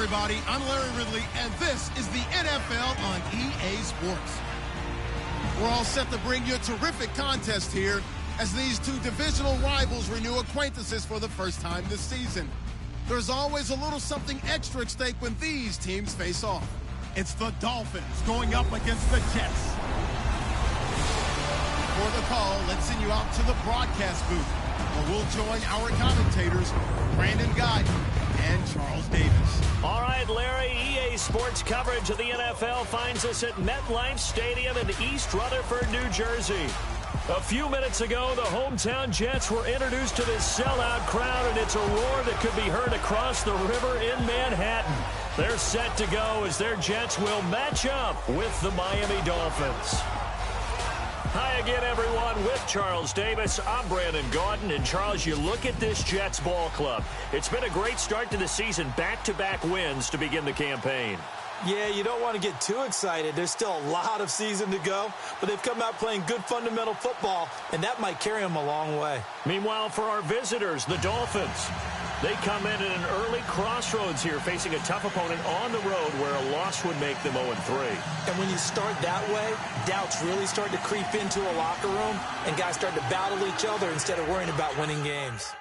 everybody. I'm Larry Ridley, and this is the NFL on EA Sports. We're all set to bring you a terrific contest here as these two divisional rivals renew acquaintances for the first time this season. There's always a little something extra at stake when these teams face off. It's the Dolphins going up against the Jets. For the call, let's send you out to the broadcast booth, where we'll join our commentators, Brandon Guy and Charles Davis. All right, Larry, EA Sports coverage of the NFL finds us at MetLife Stadium in East Rutherford, New Jersey. A few minutes ago, the hometown Jets were introduced to this sellout crowd, and it's a roar that could be heard across the river in Manhattan. They're set to go as their Jets will match up with the Miami Dolphins. Hi again, everyone, with Charles Davis. I'm Brandon Gaudin, and Charles, you look at this Jets ball club. It's been a great start to the season, back-to-back wins to begin the campaign. Yeah, you don't want to get too excited. There's still a lot of season to go, but they've come out playing good fundamental football, and that might carry them a long way. Meanwhile, for our visitors, the Dolphins, they come in at an early crossroads here, facing a tough opponent on the road where a loss would make them 0-3. And when you start that way, doubts really start to creep into a locker room, and guys start to battle each other instead of worrying about winning games.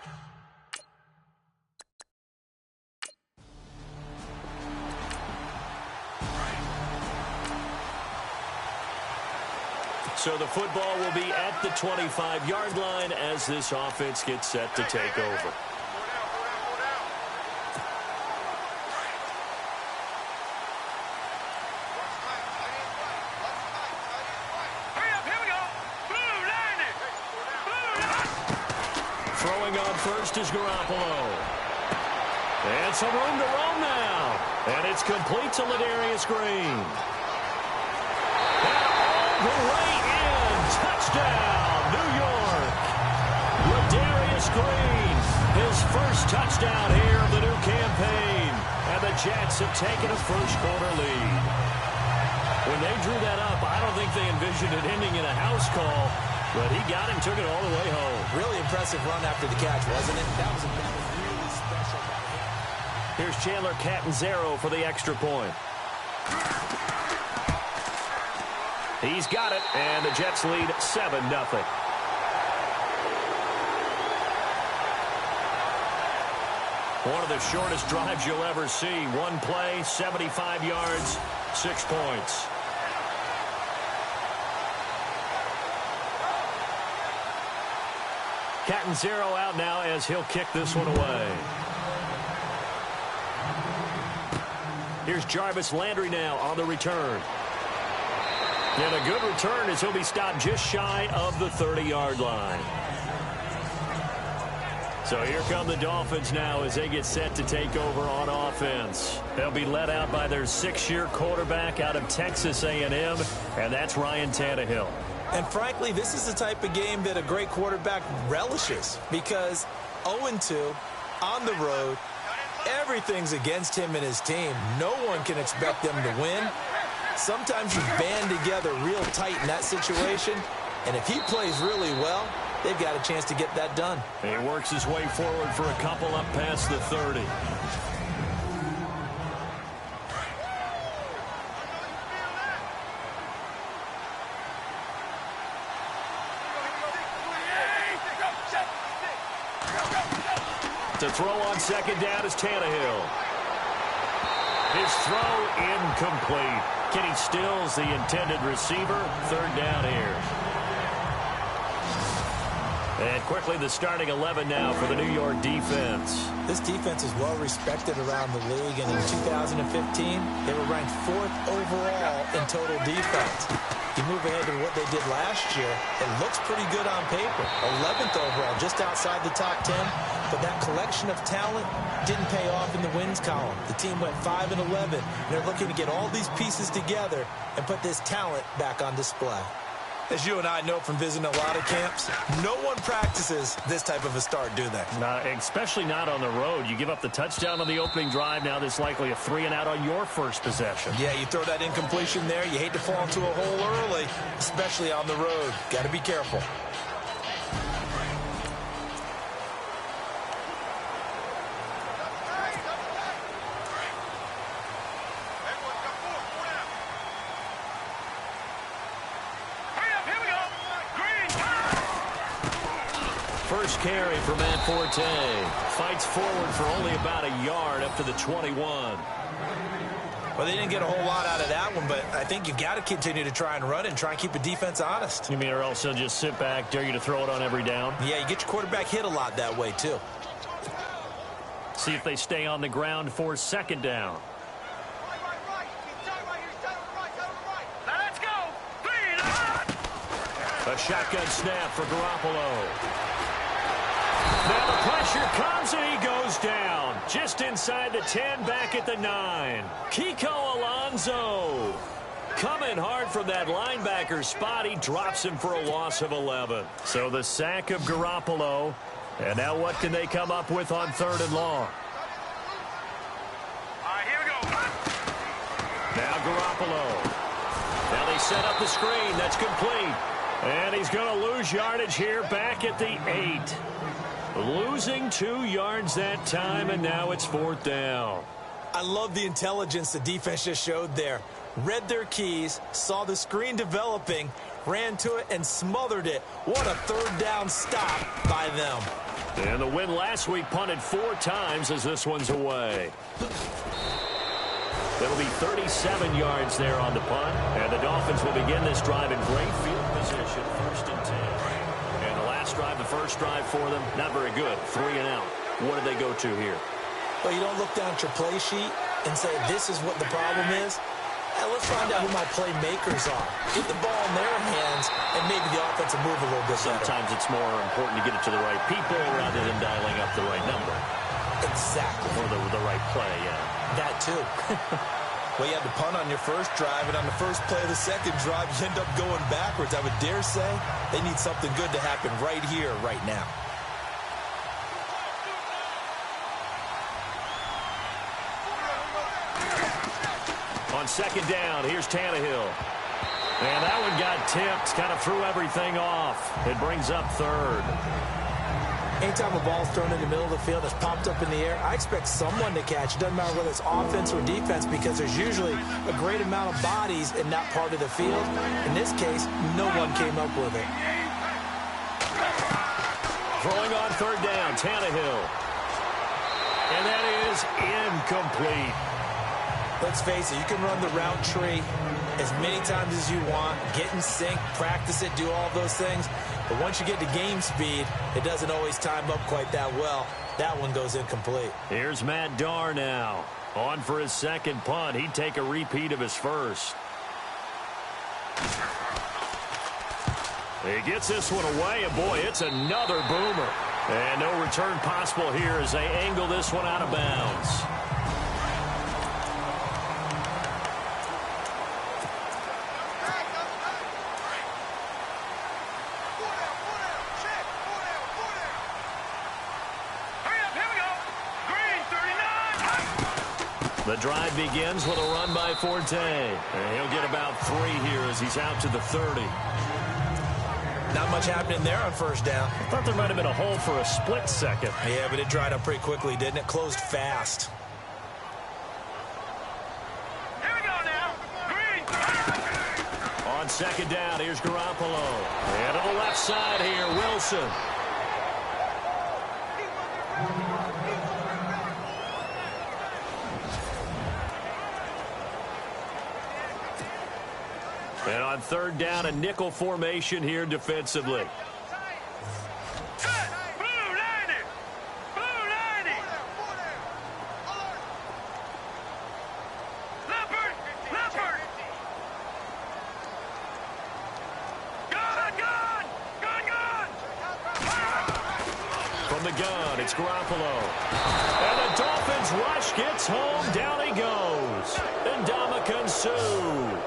So the football will be at the 25-yard line as this offense gets set to take over. Throwing on first is Garoppolo. And some room to roam now. And it's complete to Ladarius Green. The way in, touchdown, New York. Ladarius Green, his first touchdown here of the new campaign. And the Jets have taken a first-quarter lead. When they drew that up, I don't think they envisioned it ending in a house call, but he got him, took it all the way home. Really impressive run after the catch, wasn't it? That was really special by him. Here's Chandler Catanzaro for the extra point. He's got it, and the Jets lead 7-0. One of the shortest drives you'll ever see. One play, 75 yards, 6 points. Catanzaro out now as he'll kick this one away. Here's Jarvis Landry now on the return. And a good return as he'll be stopped just shy of the 30-yard line. So here come the Dolphins now as they get set to take over on offense. They'll be led out by their 6-year quarterback out of Texas A&M, and that's Ryan Tannehill. And frankly, this is the type of game that a great quarterback relishes because 0-2 on the road, everything's against him and his team. No one can expect them to win. Sometimes you band together real tight in that situation, and if he plays really well, they've got a chance to get that done. He works his way forward for a couple up past the 30. To throw on second down is Tannehill. His throw incomplete. Kenny Stills, the intended receiver. Third down here. And quickly the starting 11 now for the New York defense. This defense is well respected around the league, and in 2015, they were ranked 4th overall in total defense. You move ahead to what they did last year, it looks pretty good on paper. 11th overall, just outside the top 10, but that collection of talent didn't pay off in the wins column. The team went 5-11, and they're looking to get all these pieces together and put this talent back on display. As you and I know from visiting a lot of camps, no one practices this type of a start, do they? Especially not on the road. You give up the touchdown on the opening drive. Now there's likely a 3-and-out on your first possession. Yeah, you throw that incompletion there. You hate to fall into a hole early, especially on the road. Got to be careful. First carry for Matt Forte. Fights forward for only about a yard up to the 21. Well, they didn't get a whole lot out of that one, but I think you've got to continue to try and run it and try and keep the defense honest. You mean, or else they'll just sit back, dare you to throw it on every down? Yeah, you get your quarterback hit a lot that way, too. See if they stay on the ground for second down. Let's go. A shotgun snap for Garoppolo. Now the pressure comes and he goes down. Just inside the 10, back at the 9. Kiko Alonso coming hard from that linebacker spot. He drops him for a loss of 11. So the sack of Garoppolo. And now what can they come up with on 3rd and long? All right, here we go. Now Garoppolo. Now they set up the screen. That's complete. And he's going to lose yardage here back at the 8. Losing 2 yards that time, and now it's 4th down. I love the intelligence the defense just showed there. Read their keys, saw the screen developing, ran to it, and smothered it. What a 3rd down stop by them. And the win last week punted 4 times as this one's away. It'll be 37 yards there on the punt, and the Dolphins will begin this drive in great field position, 1st and 10. And the last drive, the first drive for them, not very good, 3 and out. What did they go to here? Well, you don't look down at your play sheet and say, this is what the problem is. Now, let's find out who my playmakers are. Get the ball in their hands, and maybe the offense will move a little bit better. Sometimes it's more important to get it to the right people rather than dialing up the right number. Exactly. Or the right play, yeah. That, too. Well, you had to punt on your first drive, and on the first play of the second drive, you end up going backwards. I would dare say they need something good to happen right here, right now. On 2nd down, here's Tannehill. And that one got tipped, kind of threw everything off. It brings up 3rd. Anytime a ball's thrown in the middle of the field, it's popped up in the air, I expect someone to catch. It doesn't matter whether it's offense or defense, because there's usually a great amount of bodies in that part of the field. In this case, no one came up with it. Throwing on 3rd down, Tannehill. And that is incomplete. Let's face it, you can run the route tree as many times as you want, get in sync, practice it, do all those things. But once you get to game speed, it doesn't always time up quite that well. That one goes incomplete. Here's Matt Darr now. On for his 2nd punt. He'd take a repeat of his first. He gets this one away, and boy, it's another boomer. And no return possible here as they angle this one out of bounds. The drive begins with a run by Forte. And he'll get about 3 here as he's out to the 30. Not much happening there on 1st down. I thought there might have been a hole for a split second. Yeah, but it dried up pretty quickly, didn't it? Closed fast. Here we go now. Green. On 2nd down, here's Garoppolo. And to the left side here, Wilson. And on 3rd down, a nickel formation here defensively. From the gun, it's Garoppolo. And the Dolphins rush gets home. Down he goes. And Ndamukong Suh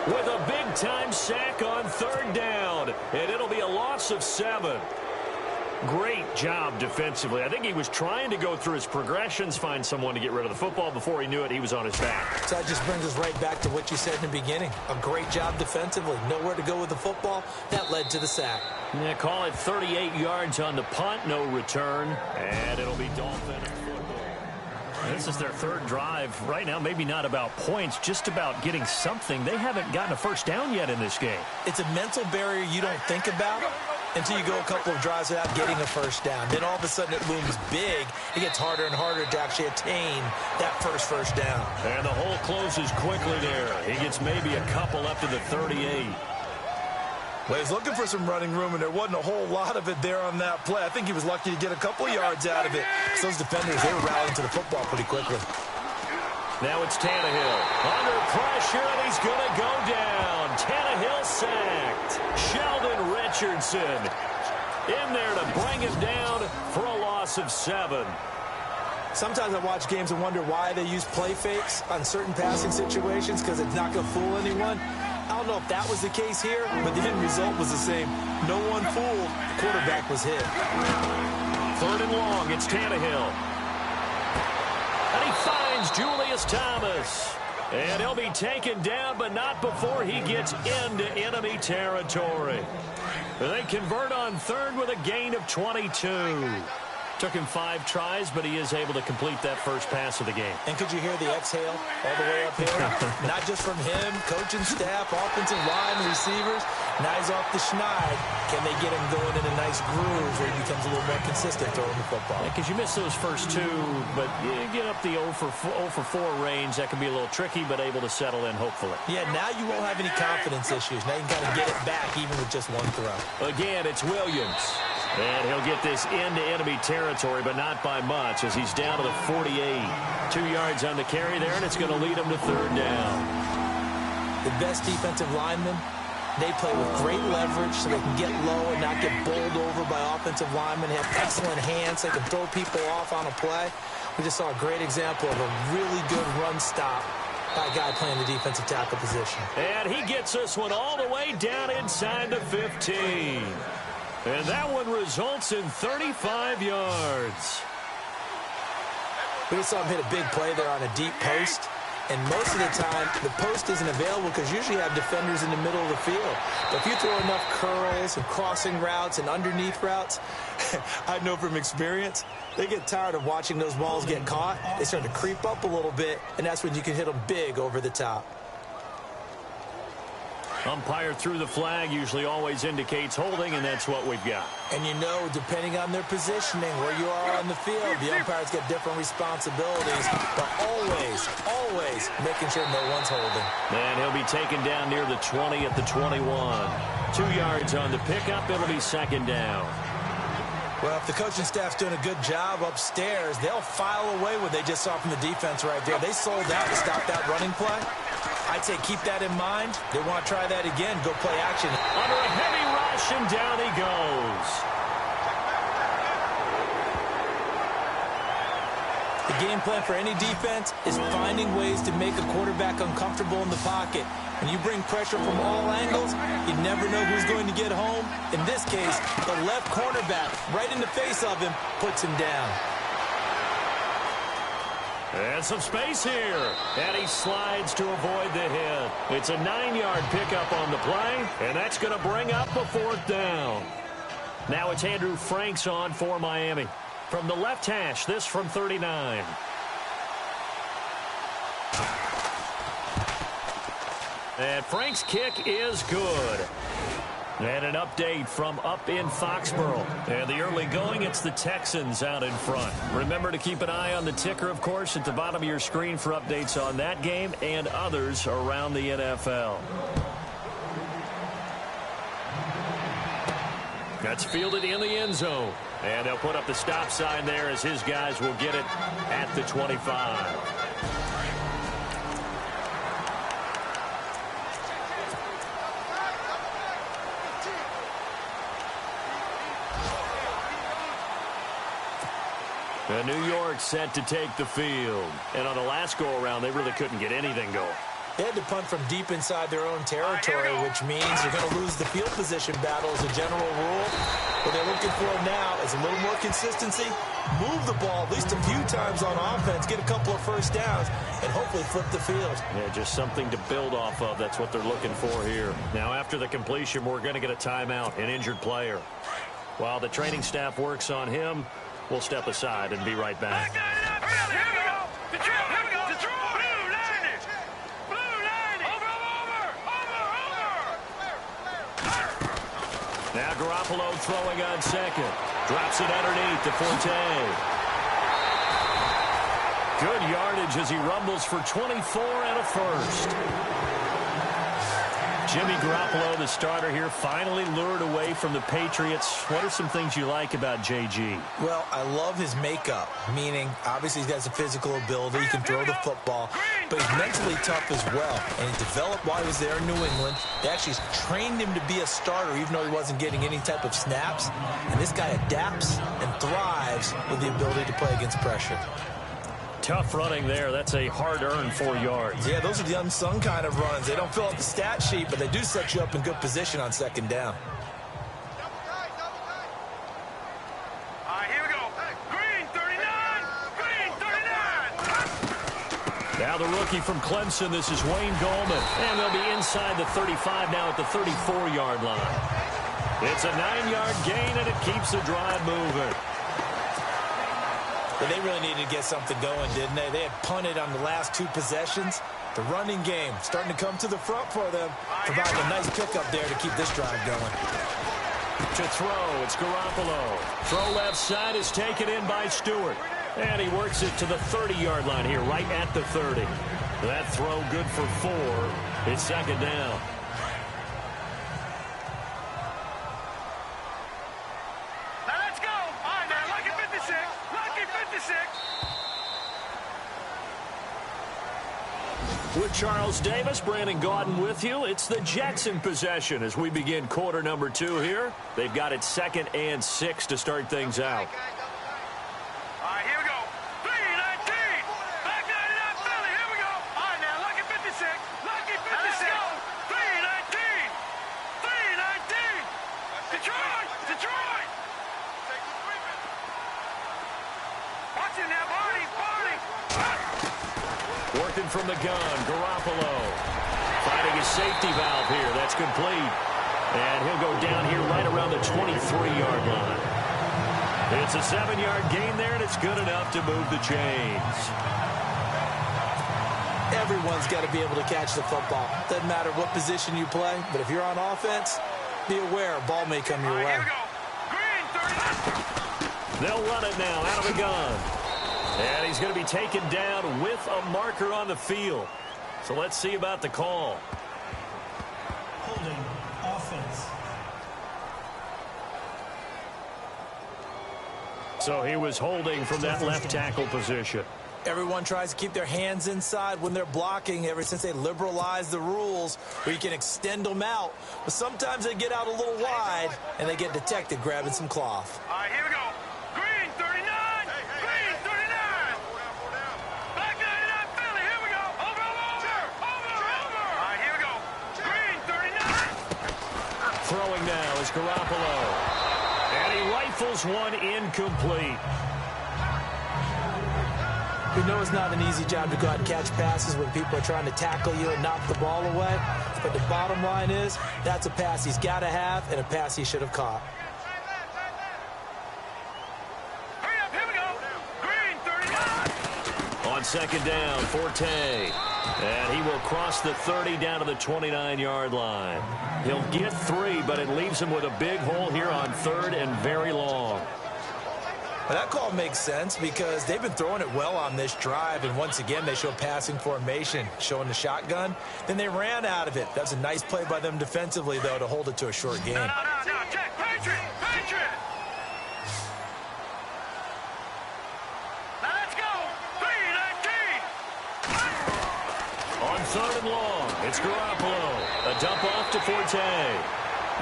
with a big-time sack on 3rd down. And it'll be a loss of 7. Great job defensively. I think he was trying to go through his progressions, find someone to get rid of the football. Before he knew it, he was on his back. So that just brings us right back to what you said in the beginning. A great job defensively. Nowhere to go with the football. That led to the sack. Yeah, call it 38 yards on the punt, no return. And it'll be Dolphin football. This is their 3rd drive. Right now, maybe not about points, just about getting something. They haven't gotten a first down yet in this game. It's a mental barrier you don't think about, until you go a couple of drives without getting a first down. Then all of a sudden it looms big. It gets harder and harder to actually attain that first down. And the hole closes quickly there. He gets maybe a couple up to the 38. Well, he's looking for some running room, and there wasn't a whole lot of it there on that play. I think he was lucky to get a couple of yards out of it. So those defenders, they were rallying to the football pretty quickly. Now it's Tannehill. Under pressure, and he's going to go down. Tannehill sacked. Sheldon Richardson in there to bring him down for a loss of 7. Sometimes I watch games and wonder why they use play fakes on certain passing situations, because it's not going to fool anyone. I don't know if that was the case here, but the end result was the same. No one fooled. The quarterback was hit. 3rd and long. It's Tannehill. And he finds Julius Thomas. And he'll be taken down, but not before he gets into enemy territory. They convert on 3rd with a gain of 22. Took him 5 tries, but he is able to complete that first pass of the game. And could you hear the exhale all the way up here? Not just from him, coaching staff, offensive line, receivers. Now he's off the schneid. Can they get him going in a nice groove where he becomes a little more consistent throwing the football? Because you miss those first 2, but you get up the 0 for 4 range. That can be a little tricky, but able to settle in, hopefully. Yeah, now you won't have any confidence issues. Now you can kind of get it back even with just one throw. Again, it's Williams. And he'll get this into enemy territory, but not by much, as he's down to the 48. 2 yards on the carry there, and it's going to lead him to 3rd down. The best defensive linemen, they play with great leverage so they can get low and not get bowled over by offensive linemen. They have excellent hands. They can throw people off on a play. We just saw a great example of a really good run stop by a guy playing the defensive tackle position. And he gets this one all the way down inside the 15. And that one results in 35 yards. We just saw him hit a big play there on a deep post. And most of the time, the post isn't available because usually you have defenders in the middle of the field. But if you throw enough curls and crossing routes and underneath routes, I know from experience, they get tired of watching those balls get caught. They start to creep up a little bit, and that's when you can hit them big over the top. Umpire threw the flag, usually always indicates holding, and that's what we've got. And you know, depending on their positioning, where you are on the field, the umpires get different responsibilities, but always making sure no one's holding. And he'll be taken down near the 20 at the 21. 2 yards on the pickup, it'll be 2nd down. Well, if the coaching staff's doing a good job upstairs, they'll file away what they just saw from the defense right there. They sold out to stop that running play. I'd say keep that in mind. They want to try that again. Go play action. Under a heavy rush, and down he goes. The game plan for any defense is finding ways to make a quarterback uncomfortable in the pocket. When you bring pressure from all angles, you never know who's going to get home. In this case, the left cornerback, right in the face of him, puts him down. And some space here. And he slides to avoid the hit. It's a 9-yard pickup on the play, and that's going to bring up a 4th down. Now it's Andrew Franks on for Miami. From the left hash, this from 39. And Frank's kick is good. And an update from up in Foxborough. And the early going, it's the Texans out in front. Remember to keep an eye on the ticker, of course, at the bottom of your screen for updates on that game and others around the NFL. That's fielded in the end zone. And they'll put up the stop sign there as his guys will get it at the 25. And New York set to take the field. And on the last go-around, they really couldn't get anything going. They had to punt from deep inside their own territory, which means you're going to lose the field position battle as a general rule. What they're looking for now is a little more consistency, move the ball at least a few times on offense, get a couple of first downs, and hopefully flip the field. Yeah, just something to build off of. That's what they're looking for here. Now, after the completion, we're going to get a timeout, an injured player. While the training staff works on him, we'll step aside and be right back. Here we go. Here we go. Blue line. Over. Now Garoppolo throwing on second. Drops it underneath to Forte. Good yardage as he rumbles for 24 and a first. Jimmy Garoppolo, the starter here, finally lured away from the Patriots. What are some things you like about JG? Well, I love his makeup, meaning obviously he's got some physical ability. He can throw the football, but he's mentally tough as well. And he developed while he was there in New England. They actually trained him to be a starter even though he wasn't getting any type of snaps. And this guy adapts and thrives with the ability to play against pressure. Tough running there. That's a hard-earned 4 yards. Yeah, those are the unsung kind of runs. They don't fill out the stat sheet, but they do set you up in good position on second down. Here we go. Green 39. Green 39. Now the rookie from Clemson. This is Wayne Gallman. And they'll be inside the 35 now at the 34-yard line. It's a 9-yard gain, and it keeps the drive moving. But they really needed to get something going, didn't they? They had punted on the last 2 possessions. The running game starting to come to the front for them, providing a nice pickup there to keep this drive going. To throw, it's Garoppolo. Throw left side is taken in by Stewart. And he works it to the 30-yard line here, right at the 30. That throw good for 4. It's second down. With Charles Davis, Brandon Gaudin with you. It's the Jets in possession as we begin quarter number 2 here. They've got it 2nd and 6 to start things out. Here we go. 3-19. Back 99 Philly. Here we go. All right, now, lucky 56. Lucky 56. Let's go. 3-19. 3-19. Detroit. Detroit. Watch it now, Barney. Barney. Working from the gun, Garoppolo. Finding his safety valve here. That's complete. And he'll go down here right around the 23-yard line. It's a 7-yard gain there, and it's good enough to move the chains. Everyone's got to be able to catch the football. Doesn't matter what position you play, but if you're on offense, be aware a ball may come your way. Here we go. Green 30. They'll run it now out of the gun. And he's going to be taken down with a marker on the field. So let's see about the call. Holding offense. So he was holding from that left tackle position. Everyone tries to keep their hands inside when they're blocking ever since they liberalized the rules where you can extend them out. But sometimes they get out a little wide and they get detected grabbing some cloth. All right, here we go. Green 39. Green 39. Back 99 Philly. Here we go. Over. All right, here we go. Green 39. Throwing now is Garoppolo. And he rifles one incomplete. We know it's not an easy job to go out and catch passes when people are trying to tackle you and knock the ball away. But the bottom line is, that's a pass he's got to have and a pass he should have caught. Hurry up, here we go. Green 39. On second down, Forte. And he will cross the 30 down to the 29-yard line. He'll get 3, but it leaves him with a big hole here on 3rd and very long. Well, that call makes sense because they've been throwing it well on this drive, and once again they show passing formation, showing the shotgun. Then they ran out of it. That's a nice play by them defensively, though, to hold it to a short game. No, check. Patriot. Now let's go. 3-19. On 3rd and long, it's Garoppolo. A dump off to Forte.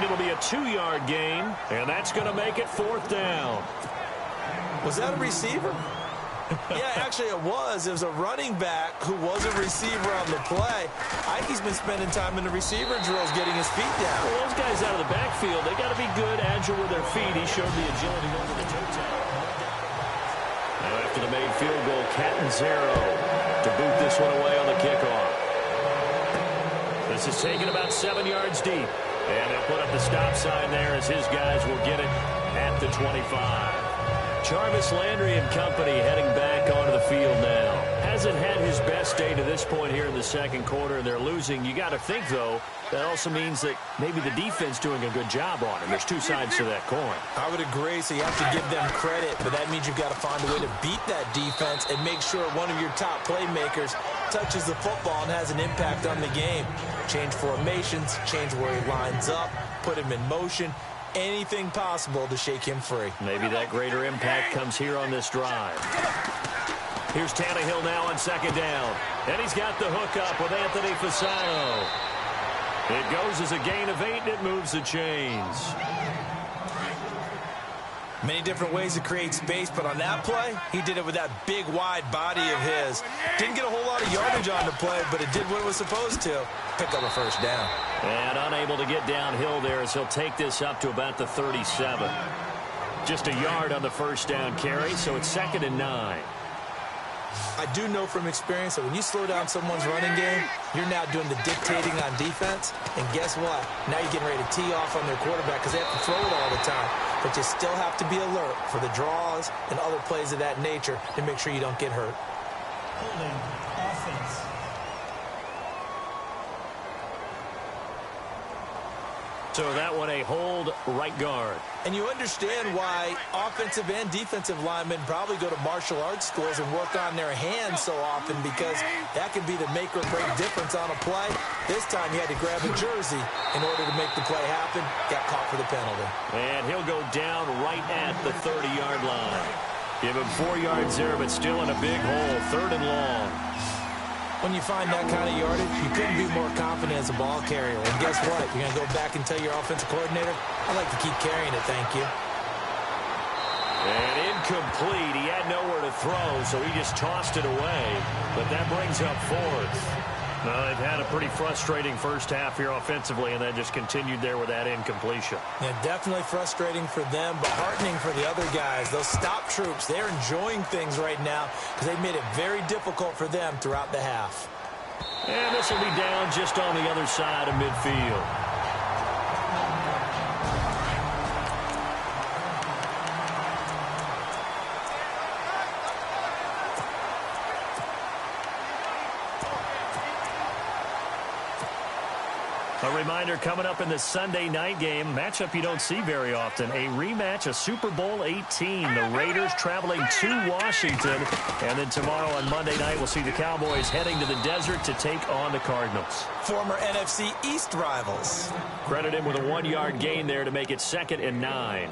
It'll be a 2-yard gain, and that's going to make it 4th down. Was that a receiver? Yeah, actually it was. It was a running back who was a receiver on the play. I think he's been spending time in the receiver drills getting his feet down. Well, those guys out of the backfield, they got to be good, agile with their feet. He showed the agility over the toe tap. Now after the made field goal, Catanzaro to boot this one away on the kickoff. This is taken about 7 yards deep. And they'll put up the stop sign there as his guys will get it at the 25. Jarvis Landry and company heading back onto the field now. Has hasn't had his best day to this point here in the second quarter, and they're losing. You got to think, though, that also means that maybe the defense doing a good job on him. There's two sides to that coin. I would agree, so you have to give them credit, but that means you've got to find a way to beat that defense and make sure one of your top playmakers touches the football and has an impact on the game. Change formations, change where he lines up, put him in motion, anything possible to shake him free. Maybe that greater impact comes here on this drive. Here's Tannehill now on second down. And he's got the hook up with Anthony Fasano. It goes as a gain of 8, and it moves the chains. Many different ways to create space, but on that play, he did it with that big, wide body of his. Didn't get a whole lot of yardage on the play, but it did what it was supposed to. Pick up a first down. And unable to get downhill there as he'll take this up to about the 37. Just a yard on the first down carry, so it's 2nd and 9. I do know from experience that when you slow down someone's running game, you're now doing the dictating on defense. And guess what? Now you're getting ready to tee off on their quarterback because they have to throw it all the time. But you still have to be alert for the draws and other plays of that nature to make sure you don't get hurt. Holding offense. So that one a hold right guard. And you understand why offensive and defensive linemen probably go to martial arts schools and work on their hands so often, because that can be the make or break difference on a play. This time he had to grab a jersey in order to make the play happen. Got caught for the penalty. And he'll go down right at the 30-yard line. Give him 4 yards there, but still in a big hole. 3rd and long. When you find that kind of yardage, you couldn't be more confident as a ball carrier. And guess what? You're going to go back and tell your offensive coordinator, I'd like to keep carrying it, thank you. And incomplete. He had nowhere to throw, so he just tossed it away. But that brings up 4th. Well, they've had a pretty frustrating first half here offensively, and that just continued there with that incompletion. Yeah, definitely frustrating for them, but heartening for the other guys. Those stop troops, they're enjoying things right now because they've made it very difficult for them throughout the half. And this will be down just on the other side of midfield. A reminder coming up in the Sunday night game, matchup you don't see very often, a rematch of Super Bowl 18. The Raiders traveling to Washington, and then tomorrow on Monday night we'll see the Cowboys heading to the desert to take on the Cardinals. Former NFC East rivals. Credit him with a 1-yard gain there to make it 2nd and 9.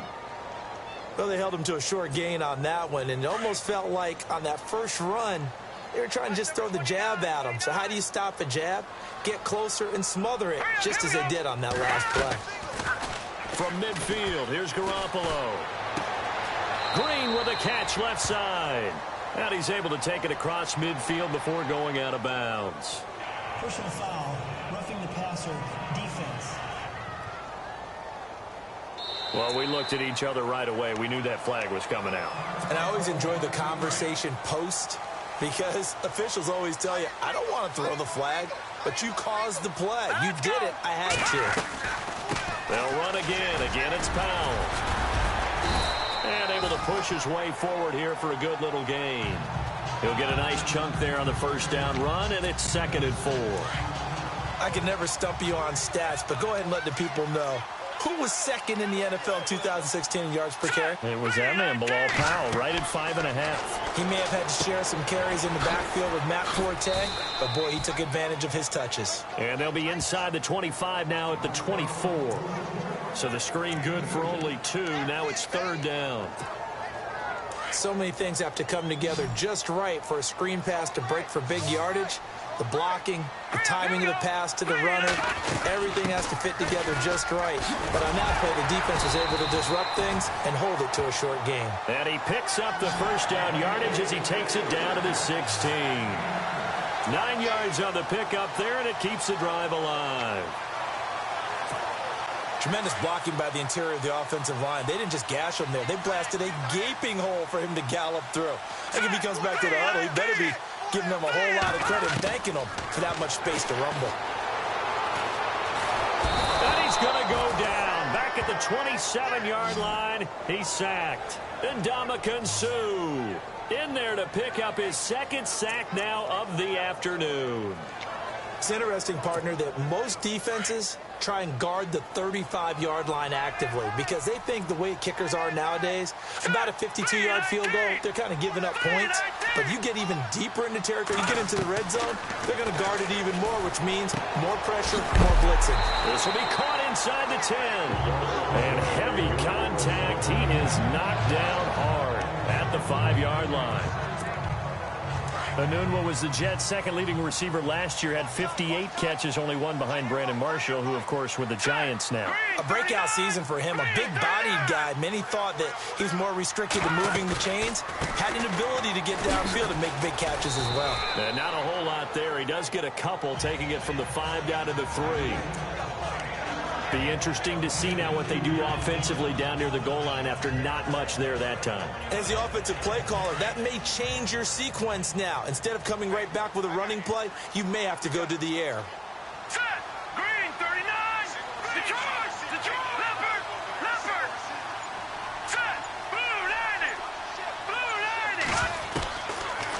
Well, they held him to a short gain on that one, and it almost felt like on that first run, they were trying to just throw the jab at him. So how do you stop a jab? Get closer and smother it, just as they did on that last play. From midfield, here's Garoppolo. Green with a catch left side. And he's able to take it across midfield before going out of bounds. Personal foul, roughing the passer, defense. Well, we looked at each other right away. We knew that flag was coming out. And I always enjoy the conversation post, because officials always tell you, I don't want to throw the flag, but you caused the play. You did it. I had to. They'll run again. Again, it's Powell. And able to push his way forward here for a good little gain. He'll get a nice chunk there on the first down run, and it's 2nd and 4. I can never stump you on stats, but go ahead and let the people know. Who was 2nd in the NFL 2016 in yards per carry? It was that man, Bilal Powell, right at 5.5. He may have had to share some carries in the backfield with Matt Forte, but boy, he took advantage of his touches. And they'll be inside the 25 now at the 24. So the screen good for only 2. Now it's 3rd down. So many things have to come together just right for a screen pass to break for big yardage. The blocking, the timing of the pass to the runner, everything has to fit together just right. But on that play, the defense was able to disrupt things and hold it to a short game. And he picks up the first down yardage as he takes it down to the 16. 9 yards on the pickup there, and it keeps the drive alive. Tremendous blocking by the interior of the offensive line. They didn't just gash him there. They blasted a gaping hole for him to gallop through. I think if he comes back to the huddle, he better be giving them a whole lot of credit and thanking them for that much space to rumble. And he's going to go down back at the the 27-yard line. He's sacked. And Ndamukong Suh in there to pick up his second sack now of the afternoon. It's interesting, partner, that most defenses try and guard the 35-yard line actively because they think the way kickers are nowadays, about a 52-yard field goal, they're kind of giving up points. But you get even deeper into territory, you get into the red zone, they're going to guard it even more, which means more pressure, more blitzing. This will be caught inside the 10. And heavy contact. He is knocked down hard at the 5-yard line. Enunwa was the Jets' second leading receiver last year, had 58 catches, only one behind Brandon Marshall, who, of course, with the Giants now. A breakout season for him, a big-bodied guy. Many thought that he was more restricted to moving the chains. Had an ability to get downfield and make big catches as well. And not a whole lot there. He does get a couple, taking it from the 5 down to the 3. Be interesting to see now what they do offensively down near the goal line after not much there that time. As the offensive play caller, that may change your sequence now. Instead of coming right back with a running play, you may have to go to the air. Set. Green, 39. Detroit. Leopard. Set. Blue, 90. Blue, 90.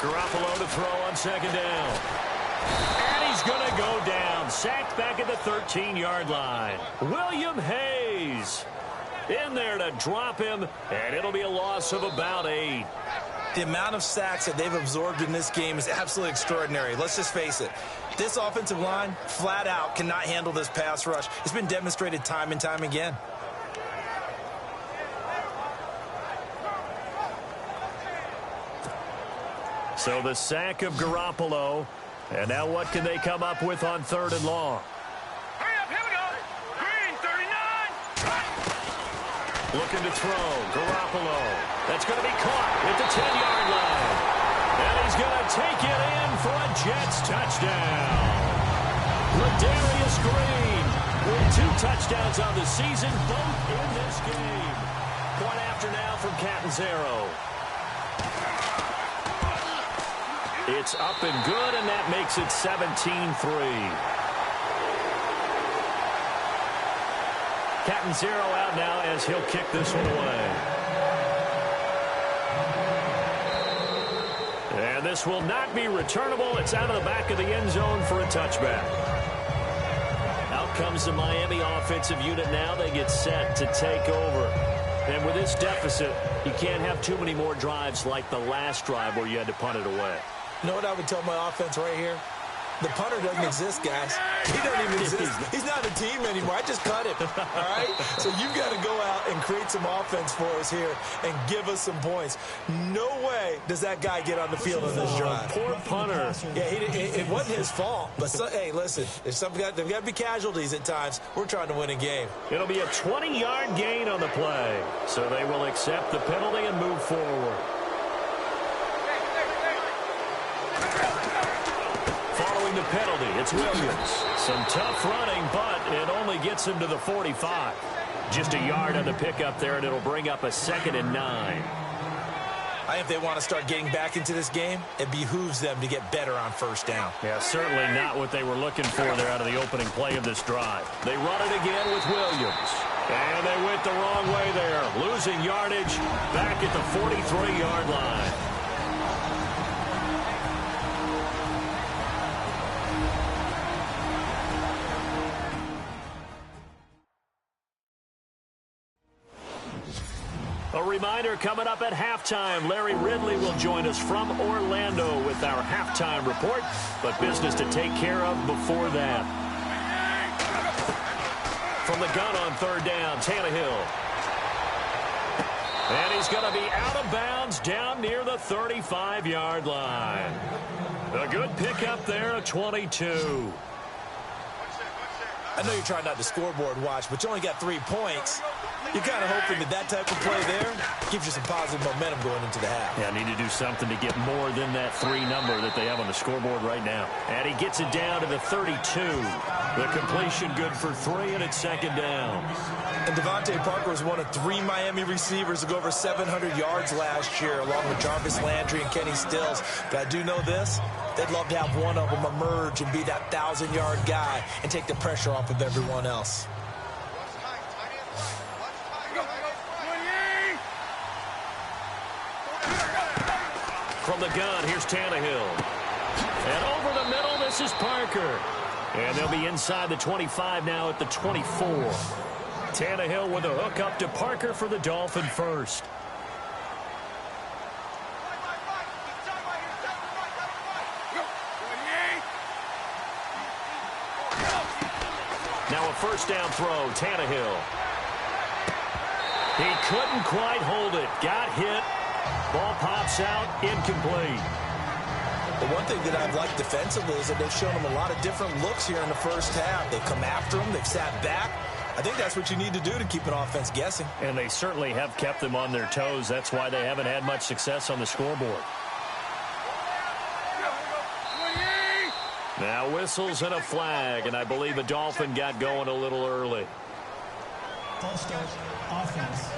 Garoppolo to throw on second down. And he's going to go down. Sacked back at the 13-yard line. William Hayes in there to drop him, and it'll be a loss of about 8. The amount of sacks that they've absorbed in this game is absolutely extraordinary. Let's just face it. This offensive line, flat out, cannot handle this pass rush. It's been demonstrated time and time again. So the sack of Garoppolo. And now what can they come up with on 3rd and long? Hurry up, here we go. Green, 39. Looking to throw. Garoppolo. That's going to be caught at the 10-yard line. And he's going to take it in for a Jets touchdown. Ladarius Green with 2 touchdowns on the season, both in this game. Point after now from Catanzaro. It's up and good, and that makes it 17-3. Catanzaro out now as he'll kick this one away. And this will not be returnable. It's out of the back of the end zone for a touchback. Out comes the Miami offensive unit now. They get set to take over. And with this deficit, you can't have too many more drives like the last drive where you had to punt it away. You know what I would tell my offense right here? The punter doesn't exist, guys. He doesn't even exist. He's not a team anymore. I just cut him, all right? So you've got to go out and create some offense for us here and give us some points. No way does that guy get on the field on this drive. Poor punter. Yeah, it wasn't his fault. But, hey, listen, there's got to be casualties at times. We're trying to win a game. It'll be a 20-yard gain on the play. So they will accept the penalty and move forward. The penalty, it's Williams. Some tough running, but it only gets him to the 45. Just a yard on the pickup there, and it'll bring up a 2nd and 9. I think if they want to start getting back into this game, it behooves them to get better on 1st down. Yeah, certainly not what they were looking for there out of the opening play of this drive. They run it again with Williams. And they went the wrong way there, losing yardage back at the 43-yard line. A reminder coming up at halftime. Larry Ridley will join us from Orlando with our halftime report, but business to take care of before that. From the gun on 3rd down, Tannehill. And he's going to be out of bounds down near the 35-yard line. A good pickup there at 22. I know you're trying not to scoreboard watch, but you only got 3 points. You're kind of hoping that type of play there gives you some positive momentum going into the half. Yeah, need to do something to get more than that 3 number that they have on the scoreboard right now. And he gets it down to the 32. The completion good for 3, and it's 2nd down. And Devontae Parker was one of 3 Miami receivers to go over 700 yards last year, along with Jarvis Landry and Kenny Stills. But I do know this. They'd love to have one of them emerge and be that 1,000-yard guy and take the pressure off of everyone else. From the gun, here's Tannehill. And over the middle, this is Parker. And they'll be inside the 25 now at the 24. Tannehill with a hook up to Parker for the Dolphin first. Now a first down throw, Tannehill. He couldn't quite hold it. Got hit. Ball pops out, incomplete. The one thing that I've liked defensively is that they've shown him a lot of different looks here in the first half. They come after him. They've sat back. I think that's what you need to do to keep an offense guessing. And they certainly have kept them on their toes. That's why they haven't had much success on the scoreboard. Now whistles and a flag, and I believe a Dolphin got going a little early. False start, offense.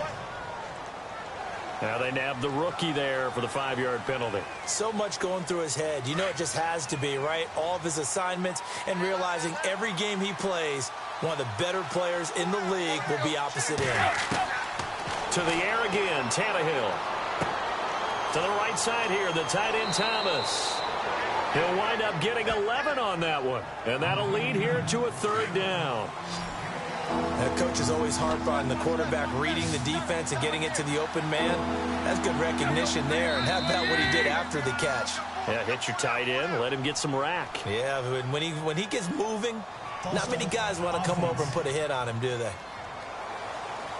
Now they nabbed the rookie there for the 5-yard penalty. So much going through his head. You know it just has to be, right? All of his assignments and realizing every game he plays, one of the better players in the league will be opposite end. To the air again, Tannehill. To the right side here, the tight end Thomas. He'll wind up getting 11 on that one. And that'll lead here to a third down. That coach is always harped on the quarterback reading the defense and getting it to the open man. That's good recognition there. And how about what he did after the catch? Yeah, hit your tight end, let him get some rack. Yeah, when he gets moving, not many guys want to come over and put a hit on him, do they?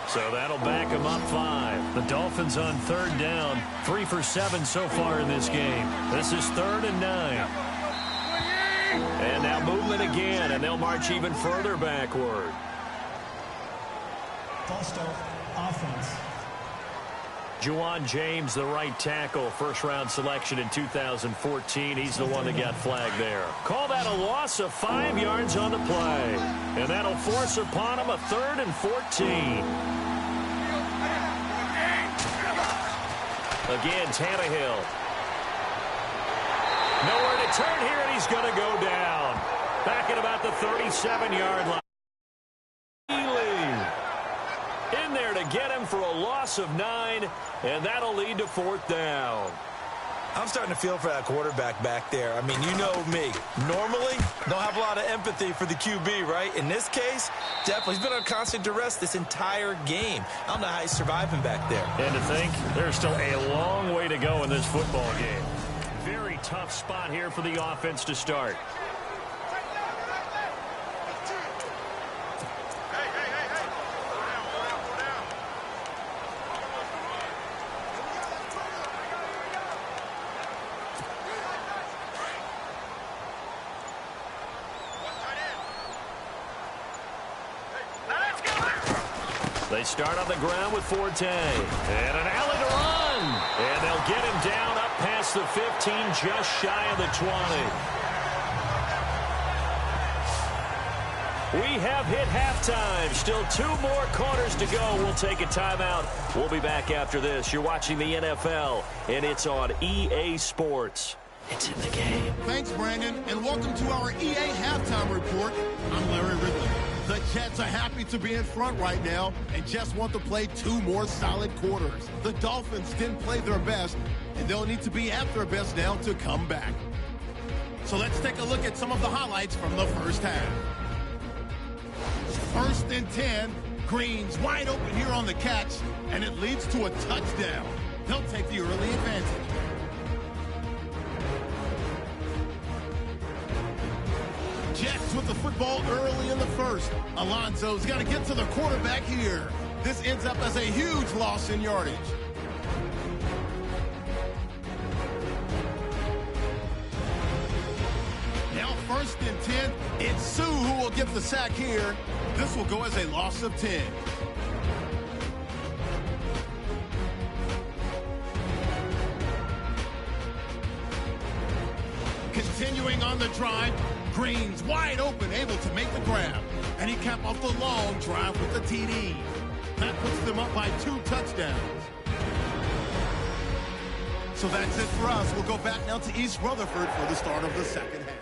So that'll back him up 5. The Dolphins on third down, 3 for 7 so far in this game. This is 3rd and 9. And now movement again, and they'll march even further backward. False start, offense. Juwan James, the right tackle, first-round selection in 2014. He's the one that got flagged there. Call that a loss of 5 yards on the play. And that'll force upon him a 3rd and 14. Again, Tannehill. Nowhere to turn here, and he's going to go down. Back at about the 37-yard line. In there to get him for a loss of 9, and that'll lead to 4th down. I'm starting to feel for that quarterback back there. I mean, you know me. Normally, don't have a lot of empathy for the QB, right? In this case, definitely. He's been on constant duress this entire game. I don't know how he's surviving back there. And to think, there's still a long way to go in this football game. Very tough spot here for the offense to start. They start on the ground with Forte. And an alley to run. And they'll get him down up past the 15, just shy of the 20. We have hit halftime. Still 2 more quarters to go. We'll take a timeout. We'll be back after this. You're watching the NFL, and it's on EA Sports. It's in the game. Thanks, Brandon, and welcome to our EA Halftime Report. I'm Larry Ridley. The Jets are happy to be in front right now and just want to play 2 more solid quarters. The Dolphins didn't play their best, and they'll need to be at their best now to come back. So let's take a look at some of the highlights from the first half. 1st and 10. Green's wide open here on the catch, and it leads to a touchdown. They'll take the early advantage. Jets with the football early in the first. Alonso's got to get to the quarterback here. This ends up as a huge loss in yardage. Now 1st and 10. It's Sue who will get the sack here. This will go as a loss of 10. Continuing on the drive, Green's wide open, able to make the grab. And he capped off the long drive with the TD. That puts them up by 2 touchdowns. So that's it for us. We'll go back now to East Rutherford for the start of the second half.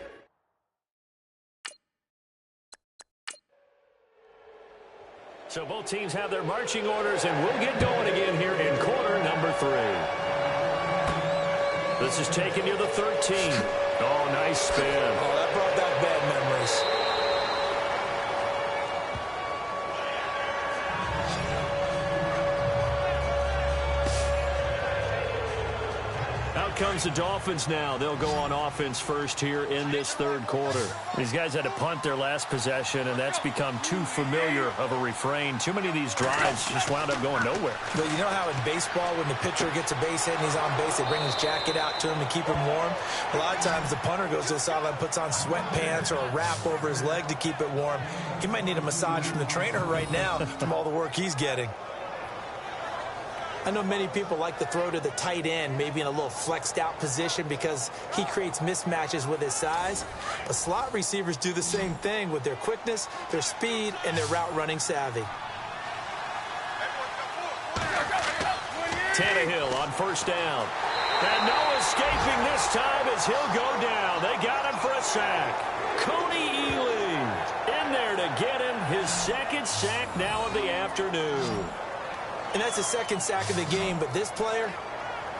So both teams have their marching orders, and we'll get going again here in quarter number 3. This is taken near the 13. Oh, nice spin. Oh, that brought back bad memories. Out comes the Dolphins now. They'll go on offense first here in this third quarter. These guys had to punt their last possession, and that's become too familiar of a refrain. Too many of these drives just wound up going nowhere. But you know how in baseball, when the pitcher gets a base hit and he's on base, they bring his jacket out to him to keep him warm? A lot of times the punter goes to the sideline, puts on sweatpants or a wrap over his leg to keep it warm. He might need a massage from the trainer right now from all the work he's getting. I know many people like to throw to the tight end, maybe in a little flexed out position because he creates mismatches with his size. But slot receivers do the same thing with their quickness, their speed, and their route running savvy. Tannehill on first down. And no escaping this time as he'll go down. They got him for a sack. Coney Ealy in there to get him his second sack now of the afternoon. And that's the second sack of the game, but this player,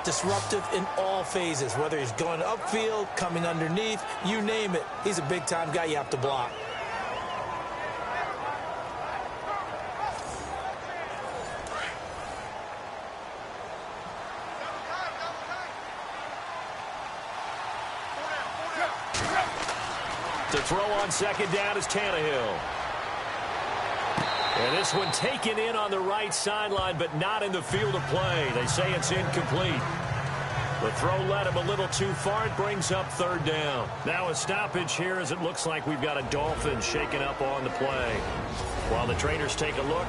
disruptive in all phases, whether he's going upfield, coming underneath, you name it. He's a big-time guy you have to block. To throw on second down is Tannehill. And this one taken in on the right sideline, but not in the field of play. They say it's incomplete. The throw led him a little too far. It brings up third down. Now a stoppage here as it looks like we've got a Dolphin shaken up on the play. While the trainers take a look,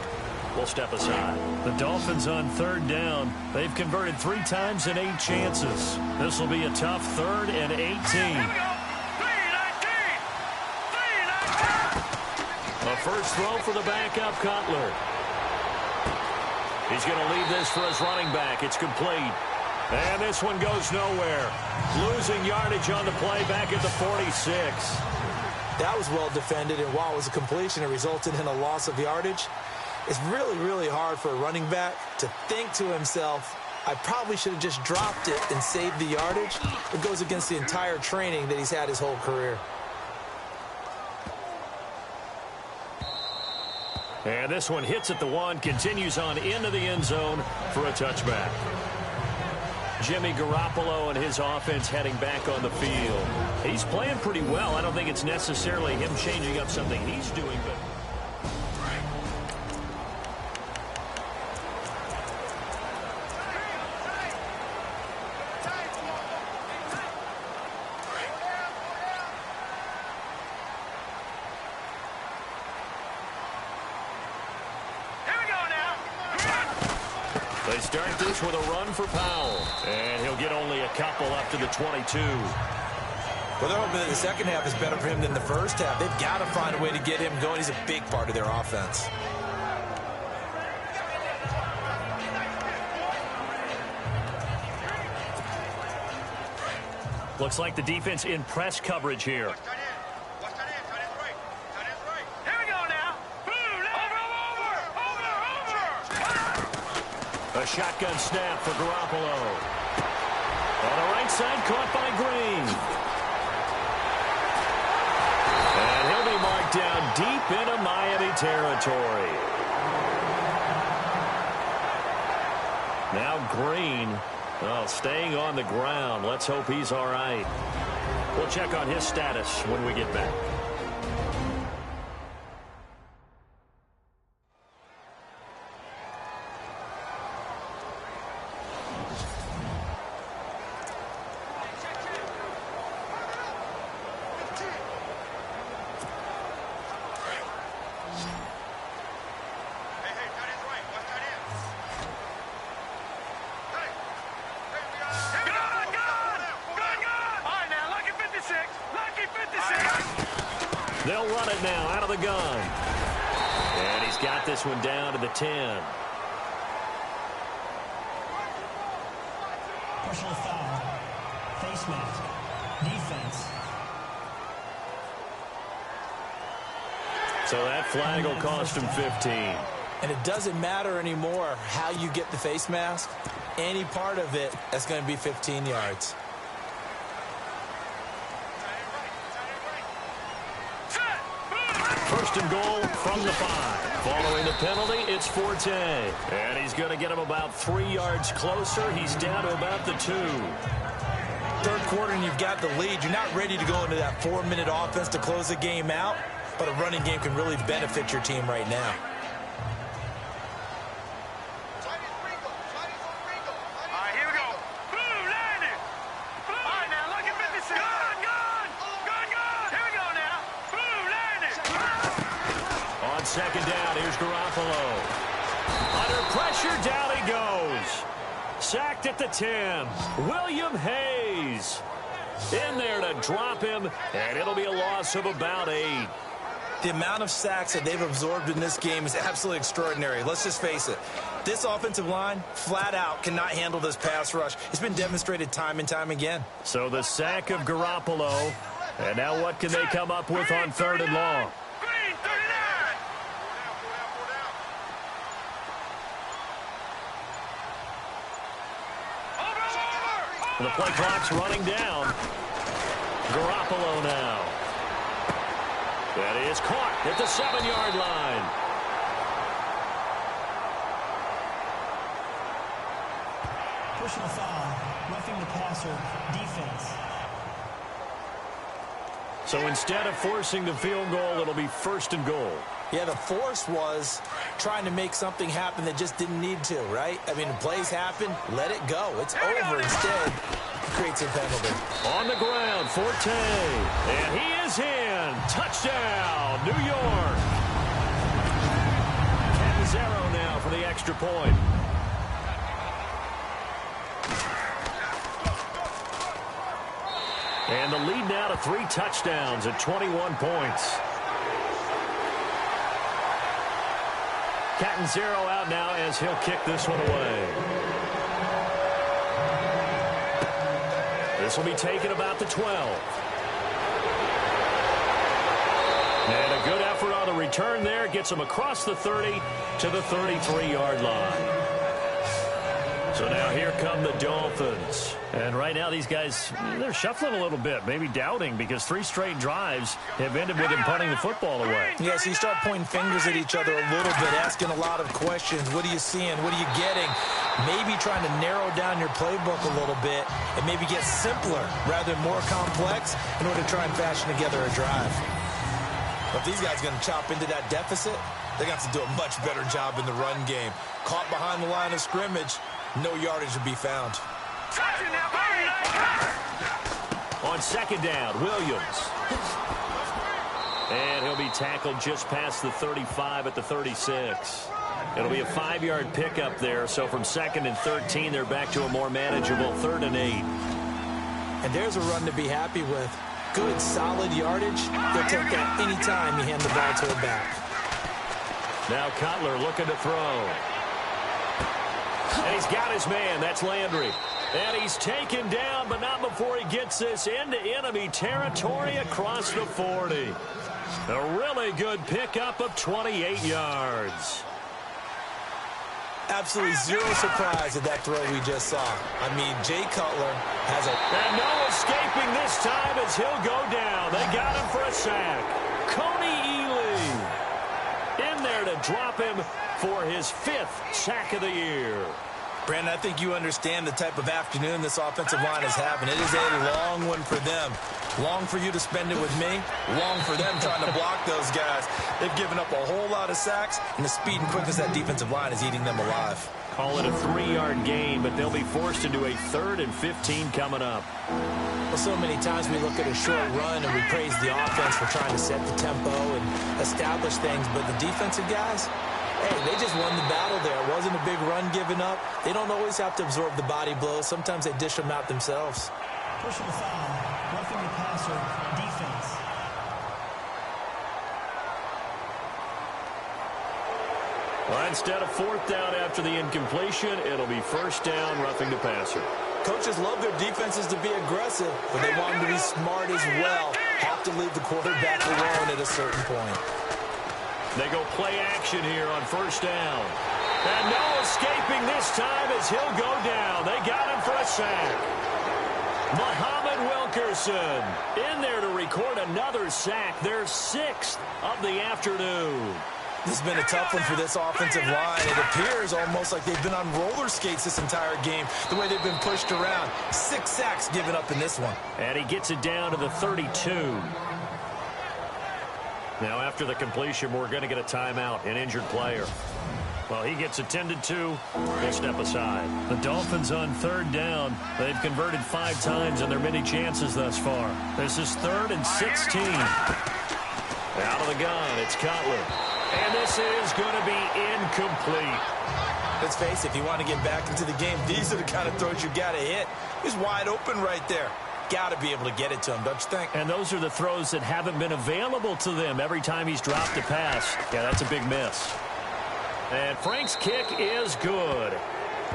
we'll step aside. The Dolphins on third down. They've converted 3 times in 8 chances. This will be a tough 3rd and 18. A first throw for the backup, Cutler. He's going to leave this for his running back. It's complete. And this one goes nowhere. Losing yardage on the play back at the 46. That was well defended, and while it was a completion, it resulted in a loss of yardage. It's really, really hard for a running back to think to himself, I probably should have just dropped it and saved the yardage. It goes against the entire training that he's had his whole career. And this one hits at the 1, continues on into the end zone for a touchback. Jimmy Garoppolo and his offense heading back on the field. He's playing pretty well. I don't think it's necessarily him changing up something he's doing, but... They start this with a run for Powell. And he'll get only a couple up to the 22. Well, they're hoping that the second half is better for him than the first half. They've got to find a way to get him going. He's a big part of their offense. Looks like the defense in press coverage here. A shotgun snap for Garoppolo. On the right side, caught by Green. And he'll be marked down deep into Miami territory. Now Green, staying on the ground. Let's hope he's all right. We'll check on his status when we get back. They'll run it now out of the gun. And he's got this one down to the 10. Personal foul. Face mask. Defense. So that flag will cost him 15. And it doesn't matter anymore how you get the face mask. Any part of it, that's going to be 15 yards. first and goal from the 5. Following the penalty, it's Forte. And he's going to get him about 3 yards closer. He's down to about the 2. Third quarter and you've got the lead. You're not ready to go into that 4-minute offense to close the game out, but a running game can really benefit your team right now. Second down, here's Garoppolo. Under pressure, down he goes. Sacked at the 10. William Hayes in there to drop him, and it'll be a loss of about 8. The amount of sacks that they've absorbed in this game is absolutely extraordinary. Let's just face it. This offensive line, flat out, cannot handle this pass rush. It's been demonstrated time and time again. So the sack of Garoppolo, and now what can they come up with on 3rd and long? The play clock's running down. Garoppolo now. That is caught at the 7-yard line. Personal foul, roughing the passer, defense. So instead of forcing the field goal, it'll be 1st and goal. Yeah, the force was trying to make something happen that just didn't need to, right? I mean, the plays happen, let it go. It's over. Instead, it creates a penalty. On the ground, Forte. And he is in. Touchdown, New York. Catanzaro now for the extra point. And the lead now to 3 touchdowns at 21 points. Catanzaro out now as he'll kick this one away. This will be taken about the 12. And a good effort on the return there. Gets him across the 30 to the 33-yard line. So now here come the Dolphins. And right now these guys, they're shuffling a little bit, maybe doubting, because 3 straight drives have ended with him punting the football away. Yeah, so you start pointing fingers at each other a little bit, asking a lot of questions. What are you seeing? What are you getting? Maybe trying to narrow down your playbook a little bit and maybe get simpler rather than more complex in order to try and fashion together a drive. But if these guys are going to chop into that deficit, they're going to have to do a much better job in the run game. Caught behind the line of scrimmage, no yardage to be found. On 2nd down, Williams. And he'll be tackled just past the 35 at the 36. It'll be a 5-yard pickup there. So from 2nd and 13, they're back to a more manageable 3rd and 8. And there's a run to be happy with. Good, solid yardage. They'll take that any time you hand the ball to a back. Now Cutler looking to throw. And he's got his man. That's Landry. And he's taken down, but not before he gets this into enemy territory across the 40. A really good pickup of 28 yards. Absolutely zero surprise at that throw we just saw. I mean, Jay Cutler has a... And no escaping this time as he'll go down. They got him for a sack. Coney Ely in there to drop him for his 5th sack of the year. Brandon, I think you understand the type of afternoon this offensive line is having. It is a long one for them. Long for you to spend it with me. Long for them trying to block those guys. They've given up a whole lot of sacks, and the speed and quickness of that defensive line is eating them alive. Call it a 3-yard gain, but they'll be forced into a 3rd and 15 coming up. Well, so many times we look at a short run and we praise the offense for trying to set the tempo and establish things, but the defensive guys, hey, they just won the battle there. It wasn't a big run given up. They don't always have to absorb the body blows. Sometimes they dish them out themselves. Personal foul, roughing the passer, defense. Well, instead of 4th down after the incompletion, it'll be 1st down, roughing the passer. Coaches love their defenses to be aggressive, but they want them to be smart as well. Have to leave the quarterback alone at a certain point. They go play action here on 1st down. And no escaping this time as he'll go down. They got him for a sack. Muhammad Wilkerson in there to record another sack, their 6th of the afternoon. This has been a tough one for this offensive line. It appears almost like they've been on roller skates this entire game, the way they've been pushed around. 6 sacks given up in this one. And he gets it down to the 32. Now, after the completion, we're going to get a timeout, an injured player. Well, he gets attended to. We'll step aside. The Dolphins on 3rd down. They've converted 5 times in their many chances thus far. This is 3rd and 16. Out of the gun, it's Cutler. And this is going to be incomplete. Let's face it, if you want to get back into the game, these are the kind of throws you got to hit. He's wide open right there. Got to be able to get it to him, don't you think? And those are the throws that haven't been available to them every time he's dropped a pass. Yeah, that's a big miss. And Frank's kick is good.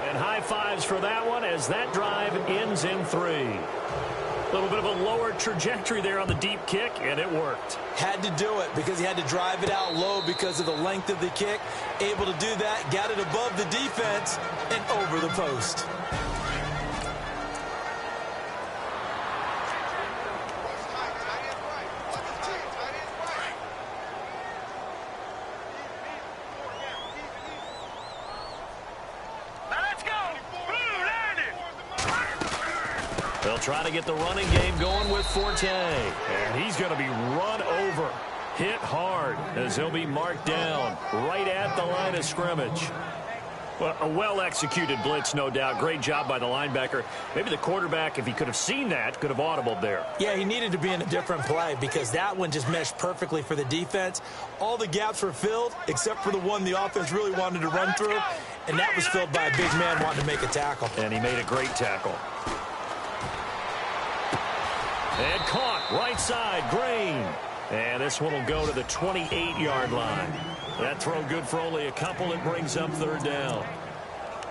And high fives for that one as that drive ends in 3. A little bit of a lower trajectory there on the deep kick, and it worked. Had to do it because he had to drive it out low because of the length of the kick. Able to do that, got it above the defense and over the post. They'll try to get the running game going with Forte. And he's going to be run over. Hit hard as he'll be marked down right at the line of scrimmage. Well, a well-executed blitz, no doubt. Great job by the linebacker. Maybe the quarterback, if he could have seen that, could have audibled there. Yeah, he needed to be in a different play because that one just meshed perfectly for the defense. All the gaps were filled except for the one the offense really wanted to run through, and that was filled by a big man wanting to make a tackle. And he made a great tackle. And caught right side, Green. And this one will go to the 28-yard line. That throw good for only a couple. It brings up 3rd down.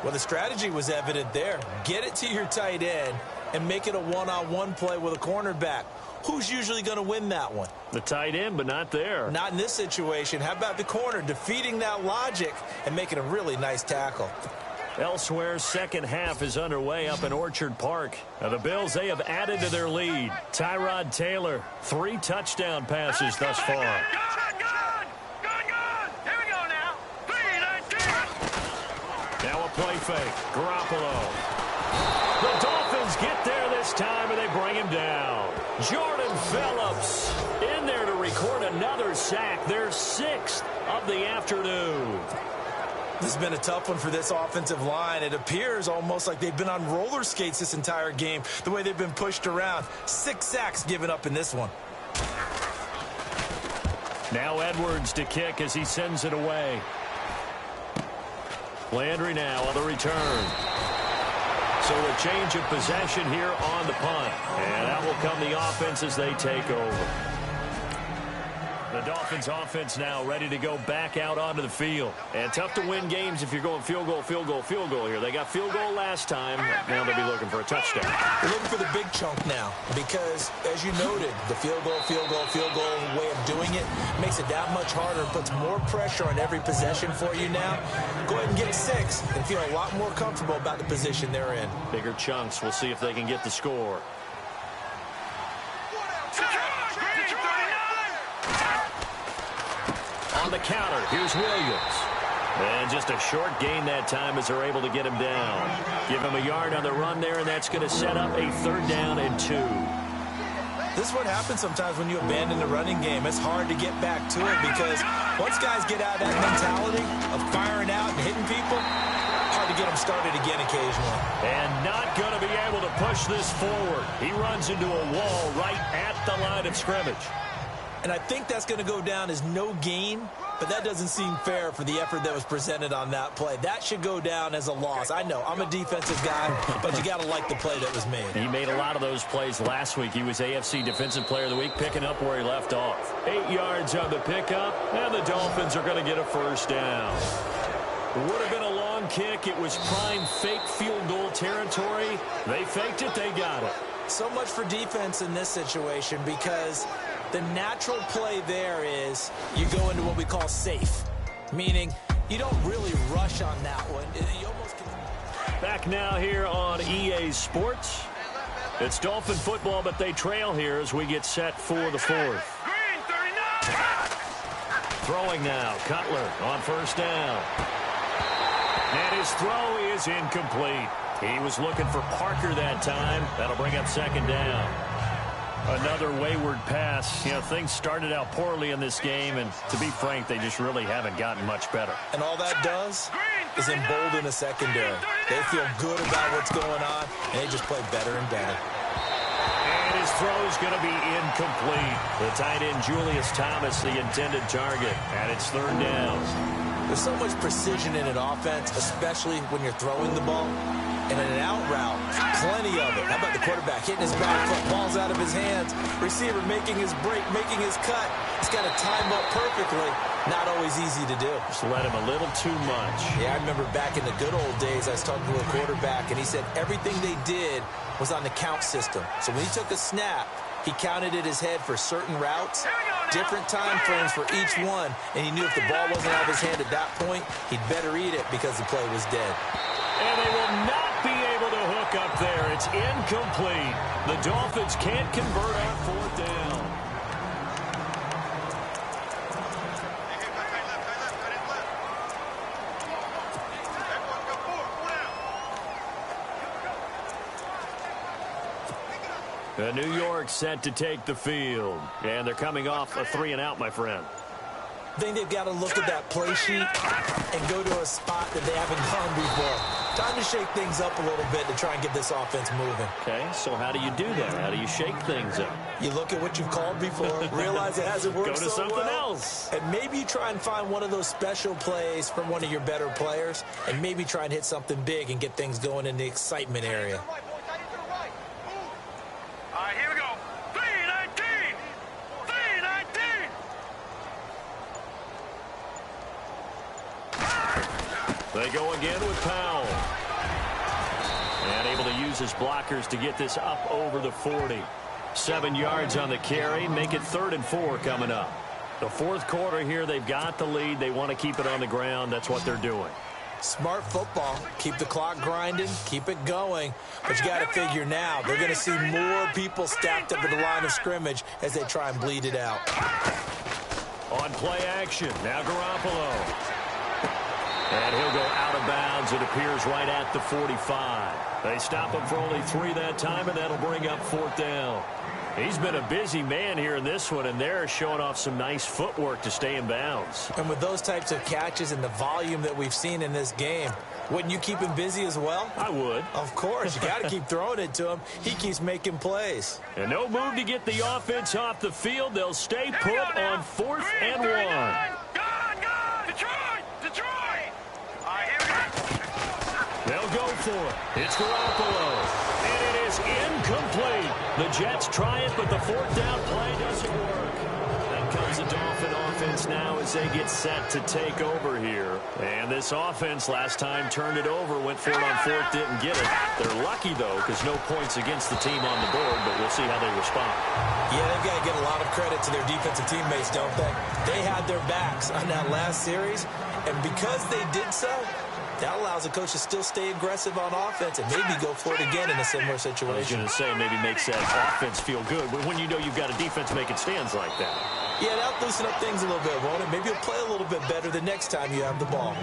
Well, the strategy was evident there. Get it to your tight end and make it a one-on-one play with a cornerback. Who's usually going to win that one? The tight end, but not there. Not in this situation. How about the corner defeating that logic and making a really nice tackle? Elsewhere, second half is underway up in Orchard Park. Now the Bills, they have added to their lead. Tyrod Taylor, 3 touchdown passes thus far. Here we go now. 3-19. Now a play fake. Garoppolo. The Dolphins get there this time, and they bring him down. Jordan Phillips in there to record another sack. Their 6th of the afternoon. This has been a tough one for this offensive line. It appears almost like they've been on roller skates this entire game, the way they've been pushed around. 6 sacks given up in this one. Now Edwards to kick as he sends it away. Landry now on the return. So a change of possession here on the punt. And that will come the offense as they take over. The Dolphins offense now ready to go back out onto the field. And tough to win games if you're going field goal, field goal, field goal here. They got field goal last time. Now they'll be looking for a touchdown. They're looking for the big chunk now because, as you noted, the field goal way of doing it makes it that much harder, puts more pressure on every possession for you now. Go ahead and get 6 and feel a lot more comfortable about the position they're in. Bigger chunks. We'll see if they can get the score. On the counter, here's Williams. And just a short gain that time as they're able to get him down. Give him a yard on the run there, and that's going to set up a 3rd down and 2. This is what happens sometimes when you abandon the running game. It's hard to get back to it because once guys get out of that mentality of firing out and hitting people, hard to get them started again occasionally. And not going to be able to push this forward. He runs into a wall right at the line of scrimmage. And I think that's going to go down as no gain, but that doesn't seem fair for the effort that was presented on that play. That should go down as a loss. I know, I'm a defensive guy, but you got to like the play that was made. He made a lot of those plays last week. He was AFC Defensive Player of the Week, picking up where he left off. 8 yards on the pickup, and the Dolphins are going to get a 1st down. It would have been a long kick. It was prime fake field goal territory. They faked it. They got it. So much for defense in this situation because the natural play there is you go into what we call safe, meaning you don't really rush on that one. You almost can... Back now here on EA Sports. It's Dolphin football, but they trail here as we get set for the fourth. Green 39. Throwing now, Cutler on first down. And his throw is incomplete. He was looking for Parker that time. That'll bring up second down. Another wayward pass. You know, things started out poorly in this game, and to be frank, they just really haven't gotten much better. And all that does is embolden the secondary. They feel good about what's going on, and they just play better and better. And his throw is going to be incomplete. The tight end, Julius Thomas, the intended target, and it's third down. There's so much precision in an offense, especially when you're throwing the ball. And in an out route, plenty of it. How about the quarterback hitting his back foot, balls out of his hands, receiver making his break, making his cut. He's got to time up perfectly. Not always easy to do. Just let him a little too much. Yeah, I remember back in the good old days, I was talking to a quarterback, and he said everything they did was on the count system. So when he took a snap, he counted in his head for certain routes, different time frames for each one, and he knew if the ball wasn't out of his hand at that point, he'd better eat it because the play was dead. And they will not be able to hook up there. It's incomplete. The Dolphins can't convert on fourth down. New York set to take the field. And they're coming off a 3-and-out, my friend. I think they've got to look at that play sheet and go to a spot that they haven't gone before. Time to shake things up a little bit to try and get this offense moving. Okay, so how do you do that? How do you shake things up? You look at what you've called before, realize it hasn't worked so well. Go to something else. And maybe you try and find one of those special plays from one of your better players, and maybe try and hit something big and get things going in the excitement area. All right, here we go. 3-19. 3-19. They go again with Powell. And able to use his blockers to get this up over the 40. 7 yards on the carry. Make it 3rd and 4 coming up. The fourth quarter here, they've got the lead. They want to keep it on the ground. That's what they're doing. Smart football. Keep the clock grinding. Keep it going. But you got to figure now, they're going to see more people stacked up at the line of scrimmage as they try and bleed it out. On play action, now Garoppolo. And he'll go out of bounds. It appears right at the 45. They stop him for only 3 that time, and that'll bring up fourth down. He's been a busy man here in this one, and they're showing off some nice footwork to stay in bounds. And with those types of catches and the volume that we've seen in this game, wouldn't you keep him busy as well? I would. Of course. You got to keep throwing it to him. He keeps making plays. And no move to get the offense off the field. They'll stay put on 4th and 1. Gone! Detroit! All right, here we go. They'll go for it. It's Garoppolo. And it is incomplete. The Jets try it, but the 4th down play doesn't work. That comes the Dolphin offense now as they get set to take over here. And this offense last time turned it over, went for it on 4th, didn't get it. They're lucky, though, because no points against the team on the board, but we'll see how they respond. Yeah, they've got to give a lot of credit to their defensive teammates, don't they? They had their backs on that last series, and because they did so, that allows the coach to still stay aggressive on offense and maybe go for it again in a similar situation. I was going to say maybe makes that offense feel good, but when you know you've got a defense making stands like that. Yeah, that'll loosen up things a little bit, won't it? Maybe you'll play a little bit better the next time you have the ball.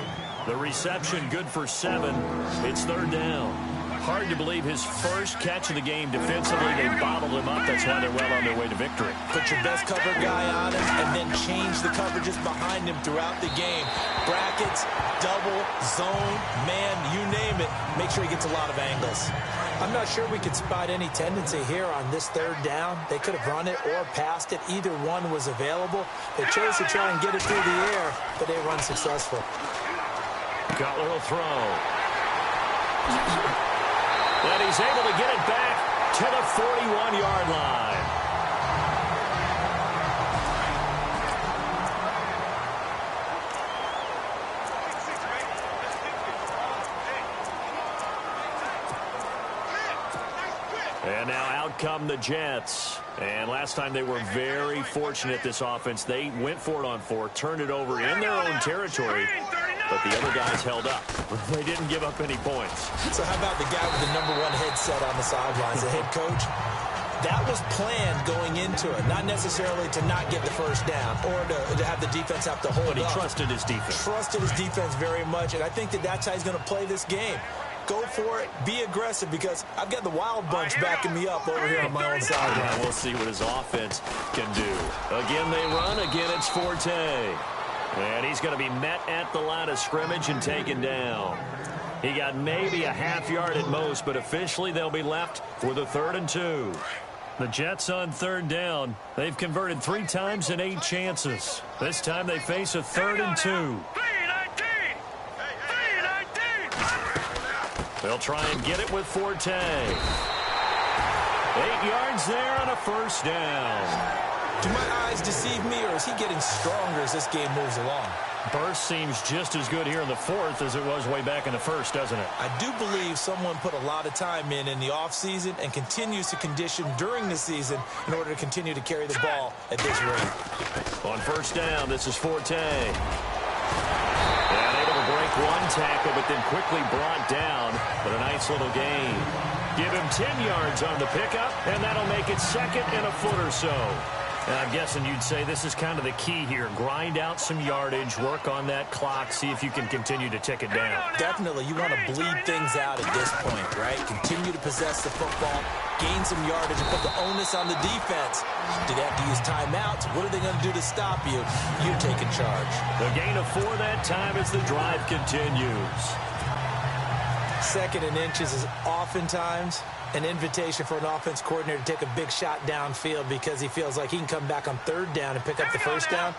The reception good for 7. It's 3rd down. Hard to believe his first catch of the game defensively. They bottled him up. That's why they're well on their way to victory. Put your best cover guy on him and then change the coverages behind him throughout the game. Brackets, double, zone, man, you name it. Make sure he gets a lot of angles. I'm not sure we could spot any tendency here on this 3rd down. They could have run it or passed it. Either one was available. They chose to try and get it through the air, but they run successful. Cutler will throw. And he's able to get it back to the 41-yard line. And now out come the Jets. And last time they were very fortunate, this offense. They went for it on 4, turned it over in their own territory. but the other guys held up. They didn't give up any points. So how about the guy with the #1 headset on the sidelines, the head coach? That was planned going into it, not necessarily to not get the first down or to have the defense have to hold But he up. trusted his defense. Trusted his defense very much, and I think that's how he's going to play this game. Go for it. Be aggressive, because I've got the wild bunch backing me up over here on my own sideline. We'll see what his offense can do. Again, they run. Again, it's Forte. And he's going to be met at the line of scrimmage and taken down. He got maybe a half yard at most, but officially they'll be left with a 3rd and 2. The Jets on 3rd down. They've converted 3 times in 8 chances. This time they face a 3rd and 2. They'll try and get it with Forte. 8 yards there on a 1st down. Do my eyes deceive me, or is he getting stronger as this game moves along? Burst seems just as good here in the 4th as it was way back in the 1st, doesn't it? I do believe someone put a lot of time in the offseason and continues to condition during the season in order to continue to carry the ball at this rate. On 1st down, this is Forte. And able to break 1 tackle, but then quickly brought down. But a nice little gain. Give him 10 yards on the pickup, and that'll make it 2nd and a foot or so. And I'm guessing you'd say this is kind of the key here. Grind out some yardage, work on that clock, see if you can continue to tick it down. Definitely. You want to bleed things out at this point, right? Continue to possess the football, gain some yardage, and put the onus on the defense. Do they have to use timeouts? What are they going to do to stop you? You take in charge. The gain of 4 that time as the drive continues. 2nd and inches is oftentimes an invitation for an offense coordinator to take a big shot downfield because he feels like he can come back on 3rd down and pick up the 1st down.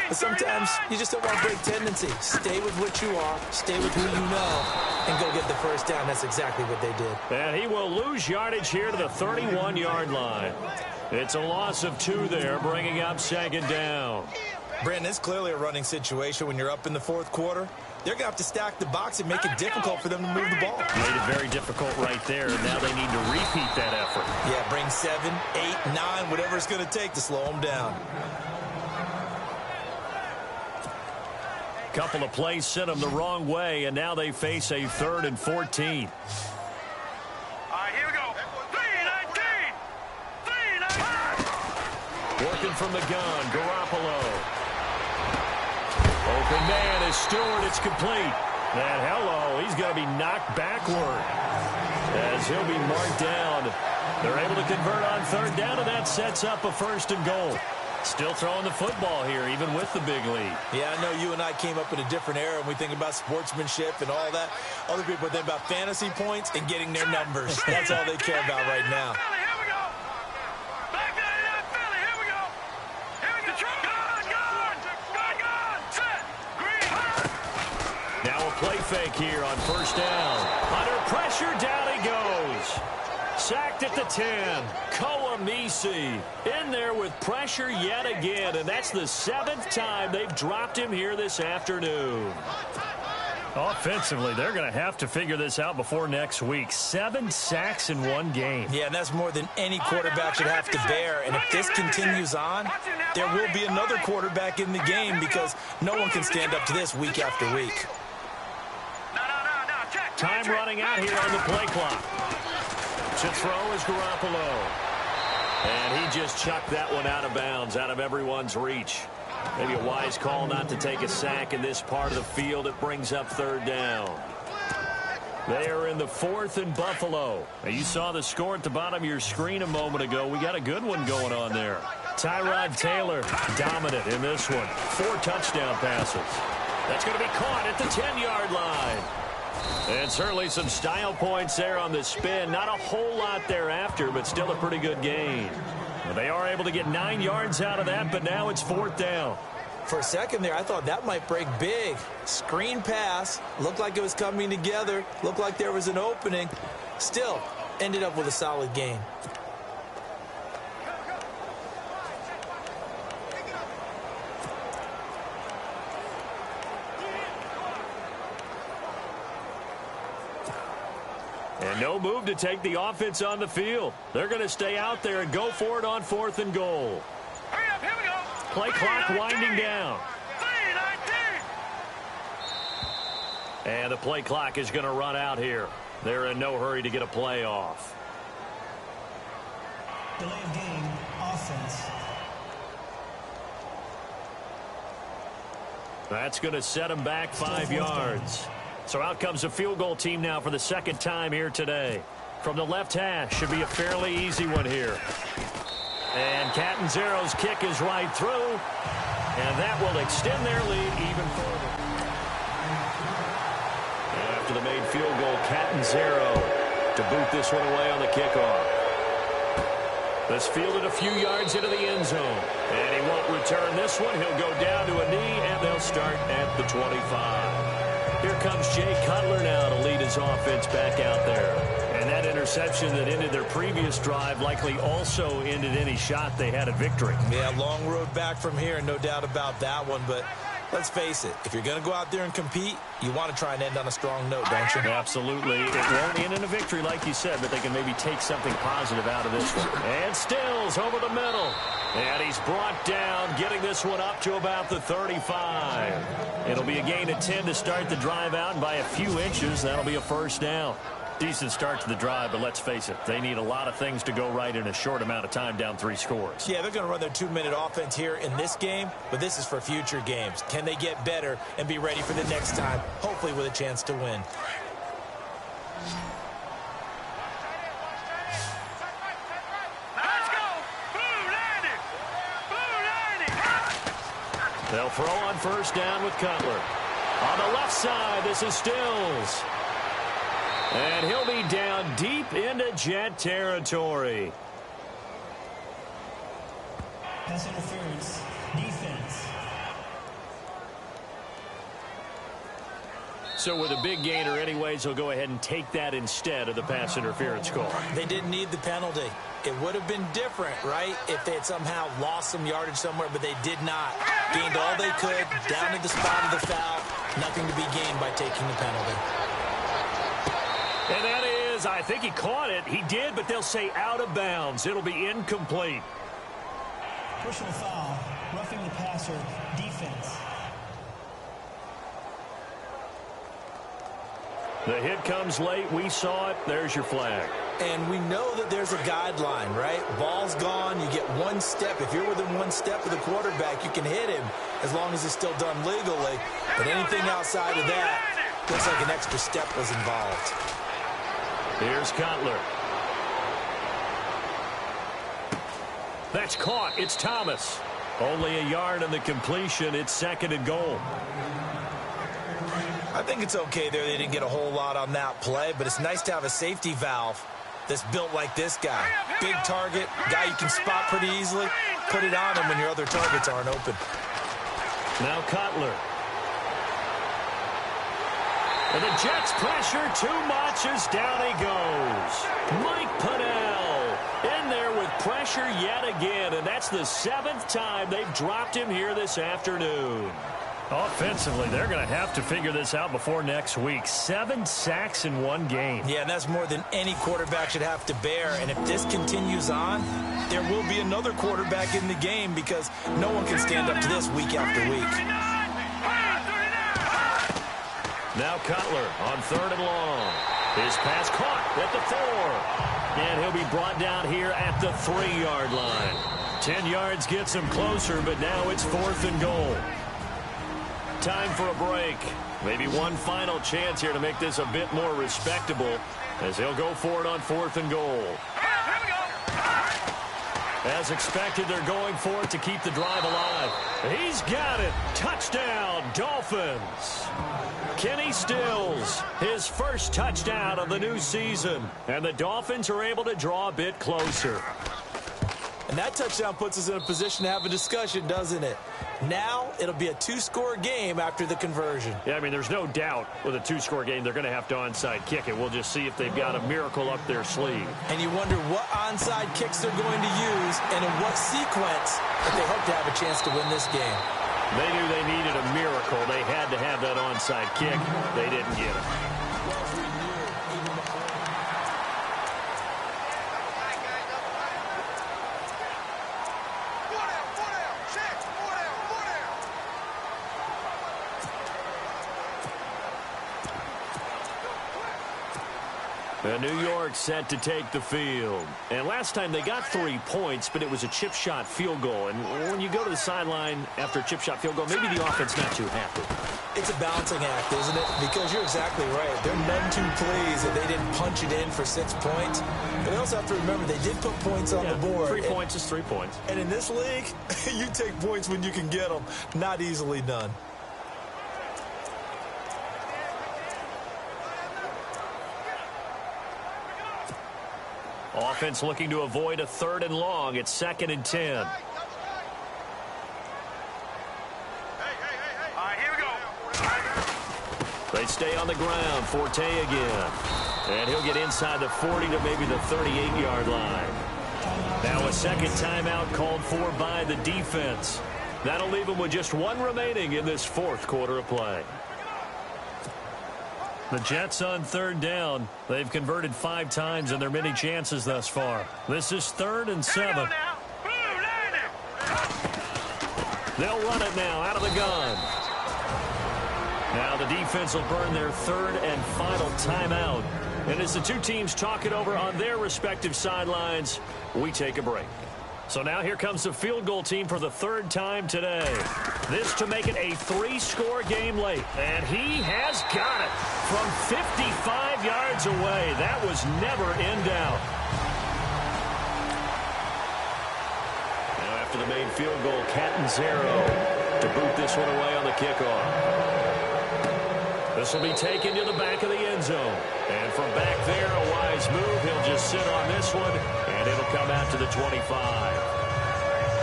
But sometimes you just don't want to break tendency. Stay with what you are, stay with who you know, and go get the 1st down. That's exactly what they did. And he will lose yardage here to the 31-yard line. It's a loss of 2 there, bringing up 2nd down. Brandon, it's clearly a running situation when you're up in the 4th quarter. They're going to have to stack the box and make it difficult for them to move the ball. Made it very difficult right there. Now they need to repeat that effort. Yeah, bring 7, 8, 9, whatever it's going to take to slow them down. Couple of plays sent them the wrong way, and now they face a 3rd and 14. All right, here we go. 3-19. 3-19. Working from the gun, Garoppolo. Open man is Stewart. It's complete. And hello, he's going to be knocked backward as he'll be marked down. They're able to convert on 3rd down, and that sets up a 1st and goal. Still throwing the football here, even with the big lead. Yeah, I know you and I came up in a different era, and we think about sportsmanship and all that. Other people think about fantasy points and getting their numbers. That's all they care about right now. Here we go. Back to Philly. Here we go. Here we go. Gone. Set. Green. Now a play fake here on 1st down. Under pressure, down he goes. Sacked at the 10. Koamisi in there with pressure yet again, and that's the 7th time they've dropped him here this afternoon. Offensively, they're going to have to figure this out before next week. 7 sacks in 1 game. Yeah, and that's more than any quarterback should have to bear. And if this continues on, there will be another quarterback in the game because no one can stand up to this week after week. Time running out here on the play clock. To throw is Garoppolo. And he just chucked that one out of bounds, out of everyone's reach. Maybe a wise call not to take a sack in this part of the field. It brings up 3rd down. They are in the 4th and Buffalo. Now, you saw the score at the bottom of your screen a moment ago. We got a good one going on there. Tyrod Taylor dominant in this one. 4 touchdown passes. That's going to be caught at the 10-yard line. And certainly some style points there on the spin. Not a whole lot thereafter, but still a pretty good gain. Well, they are able to get 9 yards out of that, but now it's 4th down. For a second there, I thought that might break big. Screen pass. Looked like it was coming together. Looked like there was an opening. Still, ended up with a solid gain. And no move to take the offense on the field. They're going to stay out there and go for it on 4th and goal. Hurry up, here we go. Play clock winding down. 3-19. And the play clock is going to run out here. They're in no hurry to get a play off. Delay of game, offense. That's going to set them back 5 yards. So out comes a field goal team now for the second time here today. From the left hash, should be a fairly easy one here. And Catanzaro's kick is right through. And that will extend their lead even further. After the made field goal, Catanzaro to boot this one away on the kickoff. This fielded a few yards into the end zone. And he won't return this one. He'll go down to a knee, and they'll start at the 25. Here comes Jay Cutler now to lead his offense back out there. And that interception that ended their previous drive likely also ended any shot they had at victory. Yeah, long road back from here, no doubt about that one. But let's face it, if you're going to go out there and compete, you want to try and end on a strong note, don't you? Absolutely. It won't end in a victory like you said, but they can maybe take something positive out of this one. And Stills over the middle. And he's brought down, getting this one up to about the 35. It'll be a gain of 10 to start the drive out, and by a few inches, that'll be a first down. Decent start to the drive, but let's face it, they need a lot of things to go right in a short amount of time down 3 scores. Yeah, they're going to run their 2-minute offense here in this game, but this is for future games. Can they get better and be ready for the next time, hopefully with a chance to win? Let's go! Blue landed! Blue landed! They'll throw on first down with Cutler. On the left side, this is Stills. And he'll be down deep into Jet territory. Pass interference, defense. So with a big gainer anyways, he'll go ahead and take that instead of the pass interference call. They didn't need the penalty. It would have been different, right, if they had somehow lost some yardage somewhere, but they did not. Gained all they could, down to the spot of the foul. Nothing to be gained by taking the penalty. And that is, I think he caught it. He did, but they'll say out of bounds. It'll be incomplete. Personal foul, roughing the passer, defense. The hit comes late. We saw it. There's your flag. And we know that there's a guideline, right? Ball's gone. You get 1 step. If you're within 1 step of the quarterback, you can hit him as long as it's still done legally. But anything outside of that, looks like an extra step was involved. Here's Cutler. That's caught. It's Thomas. Only a yard on the completion. It's 2nd and goal. I think it's okay there. They didn't get a whole lot on that play, but it's nice to have a safety valve that's built like this guy. Big target, guy you can spot pretty easily. Put it on him when your other targets aren't open. Now Cutler. And the Jets pressure too much as down he goes. Mike Pennell in there with pressure yet again, and that's the 7th time they've dropped him here this afternoon. Offensively, they're going to have to figure this out before next week. 7 sacks in 1 game. Yeah, and that's more than any quarterback should have to bear. And if this continues on, there will be another quarterback in the game because no one can stand up to this week after week. Now Cutler on 3rd and long. His pass caught at the 4. And he'll be brought down here at the 3-yard line. 10 yards gets him closer, but now it's 4th and goal. Time for a break. Maybe one final chance here to make this a bit more respectable as he'll go for it on 4th and goal. As expected, they're going for it to keep the drive alive. He's got it. Touchdown, Dolphins. Kenny Stills, his first touchdown of the new season. And the Dolphins are able to draw a bit closer. And that touchdown puts us in a position to have a discussion, doesn't it? Now it'll be a 2-score game after the conversion. Yeah, I mean, there's no doubt with a 2-score game they're going to have to onside kick it. We'll just see if they've got a miracle up their sleeve. And you wonder what onside kicks they're going to use and in what sequence if they hope to have a chance to win this game. They knew they needed a miracle. They had to have that onside kick. They didn't get it. New York set to take the field. And last time they got 3 points, but it was a chip shot field goal. And when you go to the sideline after a chip shot field goal, maybe the offense not too happy. It's a balancing act, isn't it? Because you're exactly right. They're none too pleased that they didn't punch it in for 6 points. But they also have to remember they did put points on the board. 3 points is 3 points. And in this league, you take points when you can get them. Not easily done. Offense looking to avoid a 3rd and long. It's 2nd and 10. All right, here we go. They stay on the ground. Forte again. And he'll get inside the 40 to maybe the 38-yard line. Now a second timeout called for by the defense. That'll leave them with just 1 remaining in this 4th quarter of play. The Jets on 3rd down. They've converted 5 times in their many chances thus far. This is 3rd and 7. They'll run it now out of the gun. Now the defense will burn their 3rd and final timeout. And as the two teams talk it over on their respective sidelines, we take a break. So now here comes the field goal team for the 3rd time today. This to make it a 3-score game late. And he has got it from 55 yards away. That was never in doubt. Now after the main field goal, Catanzaro to boot this one away on the kickoff. This will be taken to the back of the end zone. And from back there, a wise move. He'll just sit on this one, and it'll come out to the 25.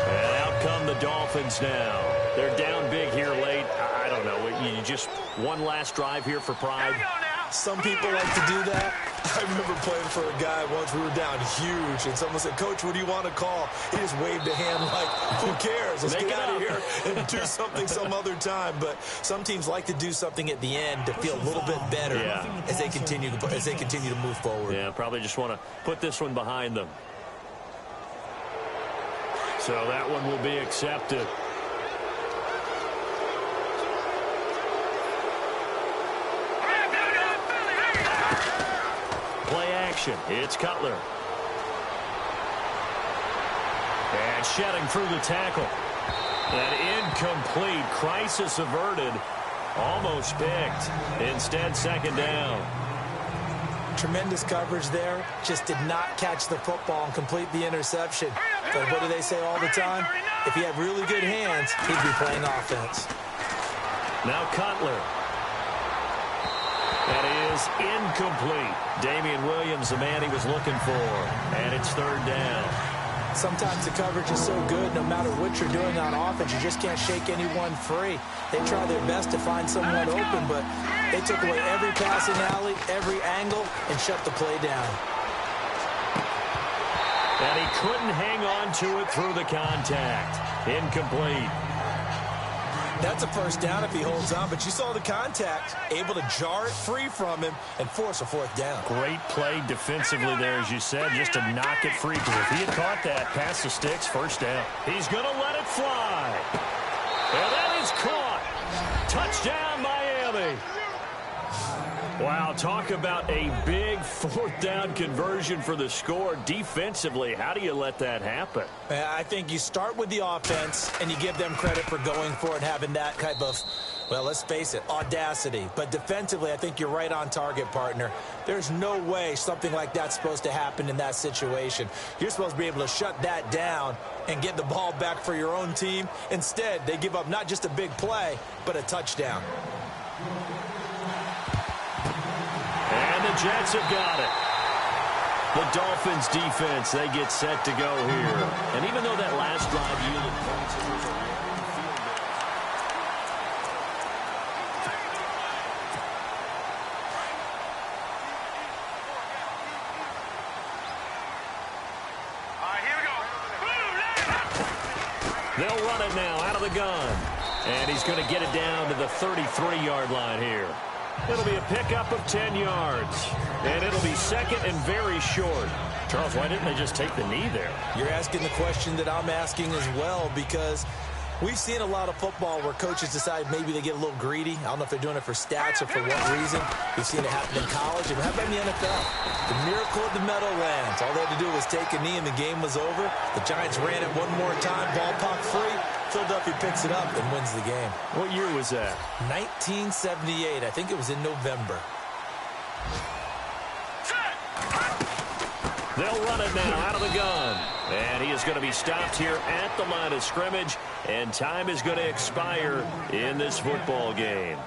And out come the Dolphins now. They're down big here late. I don't know. You just one last drive here for pride. Some people like to do that. I remember playing for a guy once. We were down huge, and someone said, "Coach, what do you want to call?" He just waved a hand like, "Who cares? Let's get out of here and do something some other time." But some teams like to do something at the end to feel a little bit better as they continue to move forward. Yeah, probably just want to put this one behind them. So that one will be accepted. Play action. It's Cutler. And shedding through the tackle. An incomplete. Crisis averted. Almost picked. Instead, 2nd down. Tremendous coverage there. Just did not catch the football and complete the interception. But what do they say all the time? If he had really good hands, he'd be playing offense. Now Cutler. That is incomplete. Damian Williams, the man he was looking for. And it's 3rd down. Sometimes the coverage is so good, no matter what you're doing on offense, you just can't shake anyone free. They try their best to find someone open, but they took away every passing alley, every angle, and shut the play down. And he couldn't hang on to it through the contact. Incomplete. That's a 1st down if he holds on, but you saw the contact, able to jar it free from him and force a 4th down. Great play defensively there, as you said, just to knock it free, because if he had caught that past the sticks, 1st down. He's going to let it fly. And that is caught. Touchdown, Miami. Wow, talk about a big 4th down conversion for the score. Defensively, how do you let that happen? I think you start with the offense, and you give them credit for going for it, having that type of, well, let's face it, audacity. But defensively, I think you're right on target, partner. There's no way something like that's supposed to happen in that situation. You're supposed to be able to shut that down and get the ball back for your own team. Instead, they give up not just a big play, but a touchdown. And the Jets have got it. The Dolphins defense, they get set to go here. And even though that last drive yielded points, it was a long field goal. All right, here we go. They'll run it now out of the gun. And he's going to get it down to the 33-yard line here. It'll be a pickup of 10 yards. And it'll be 2nd and very short. Charles, why didn't they just take the knee there? You're asking the question that I'm asking as well, because We've seen a lot of football where coaches decide maybe they get a little greedy. I don't know if they're doing it for stats or for what reason. We've seen it happen in college. And how about in the NFL? The miracle of the Meadowlands. All they had to do was take a knee and the game was over. The Giants ran it one more time. Ball popped free. Philadelphia picks it up and wins the game. What year was that? 1978. I think it was in November. They'll run it now out of the gun. And he is going to be stopped here at the line of scrimmage. And time is going to expire in this football game.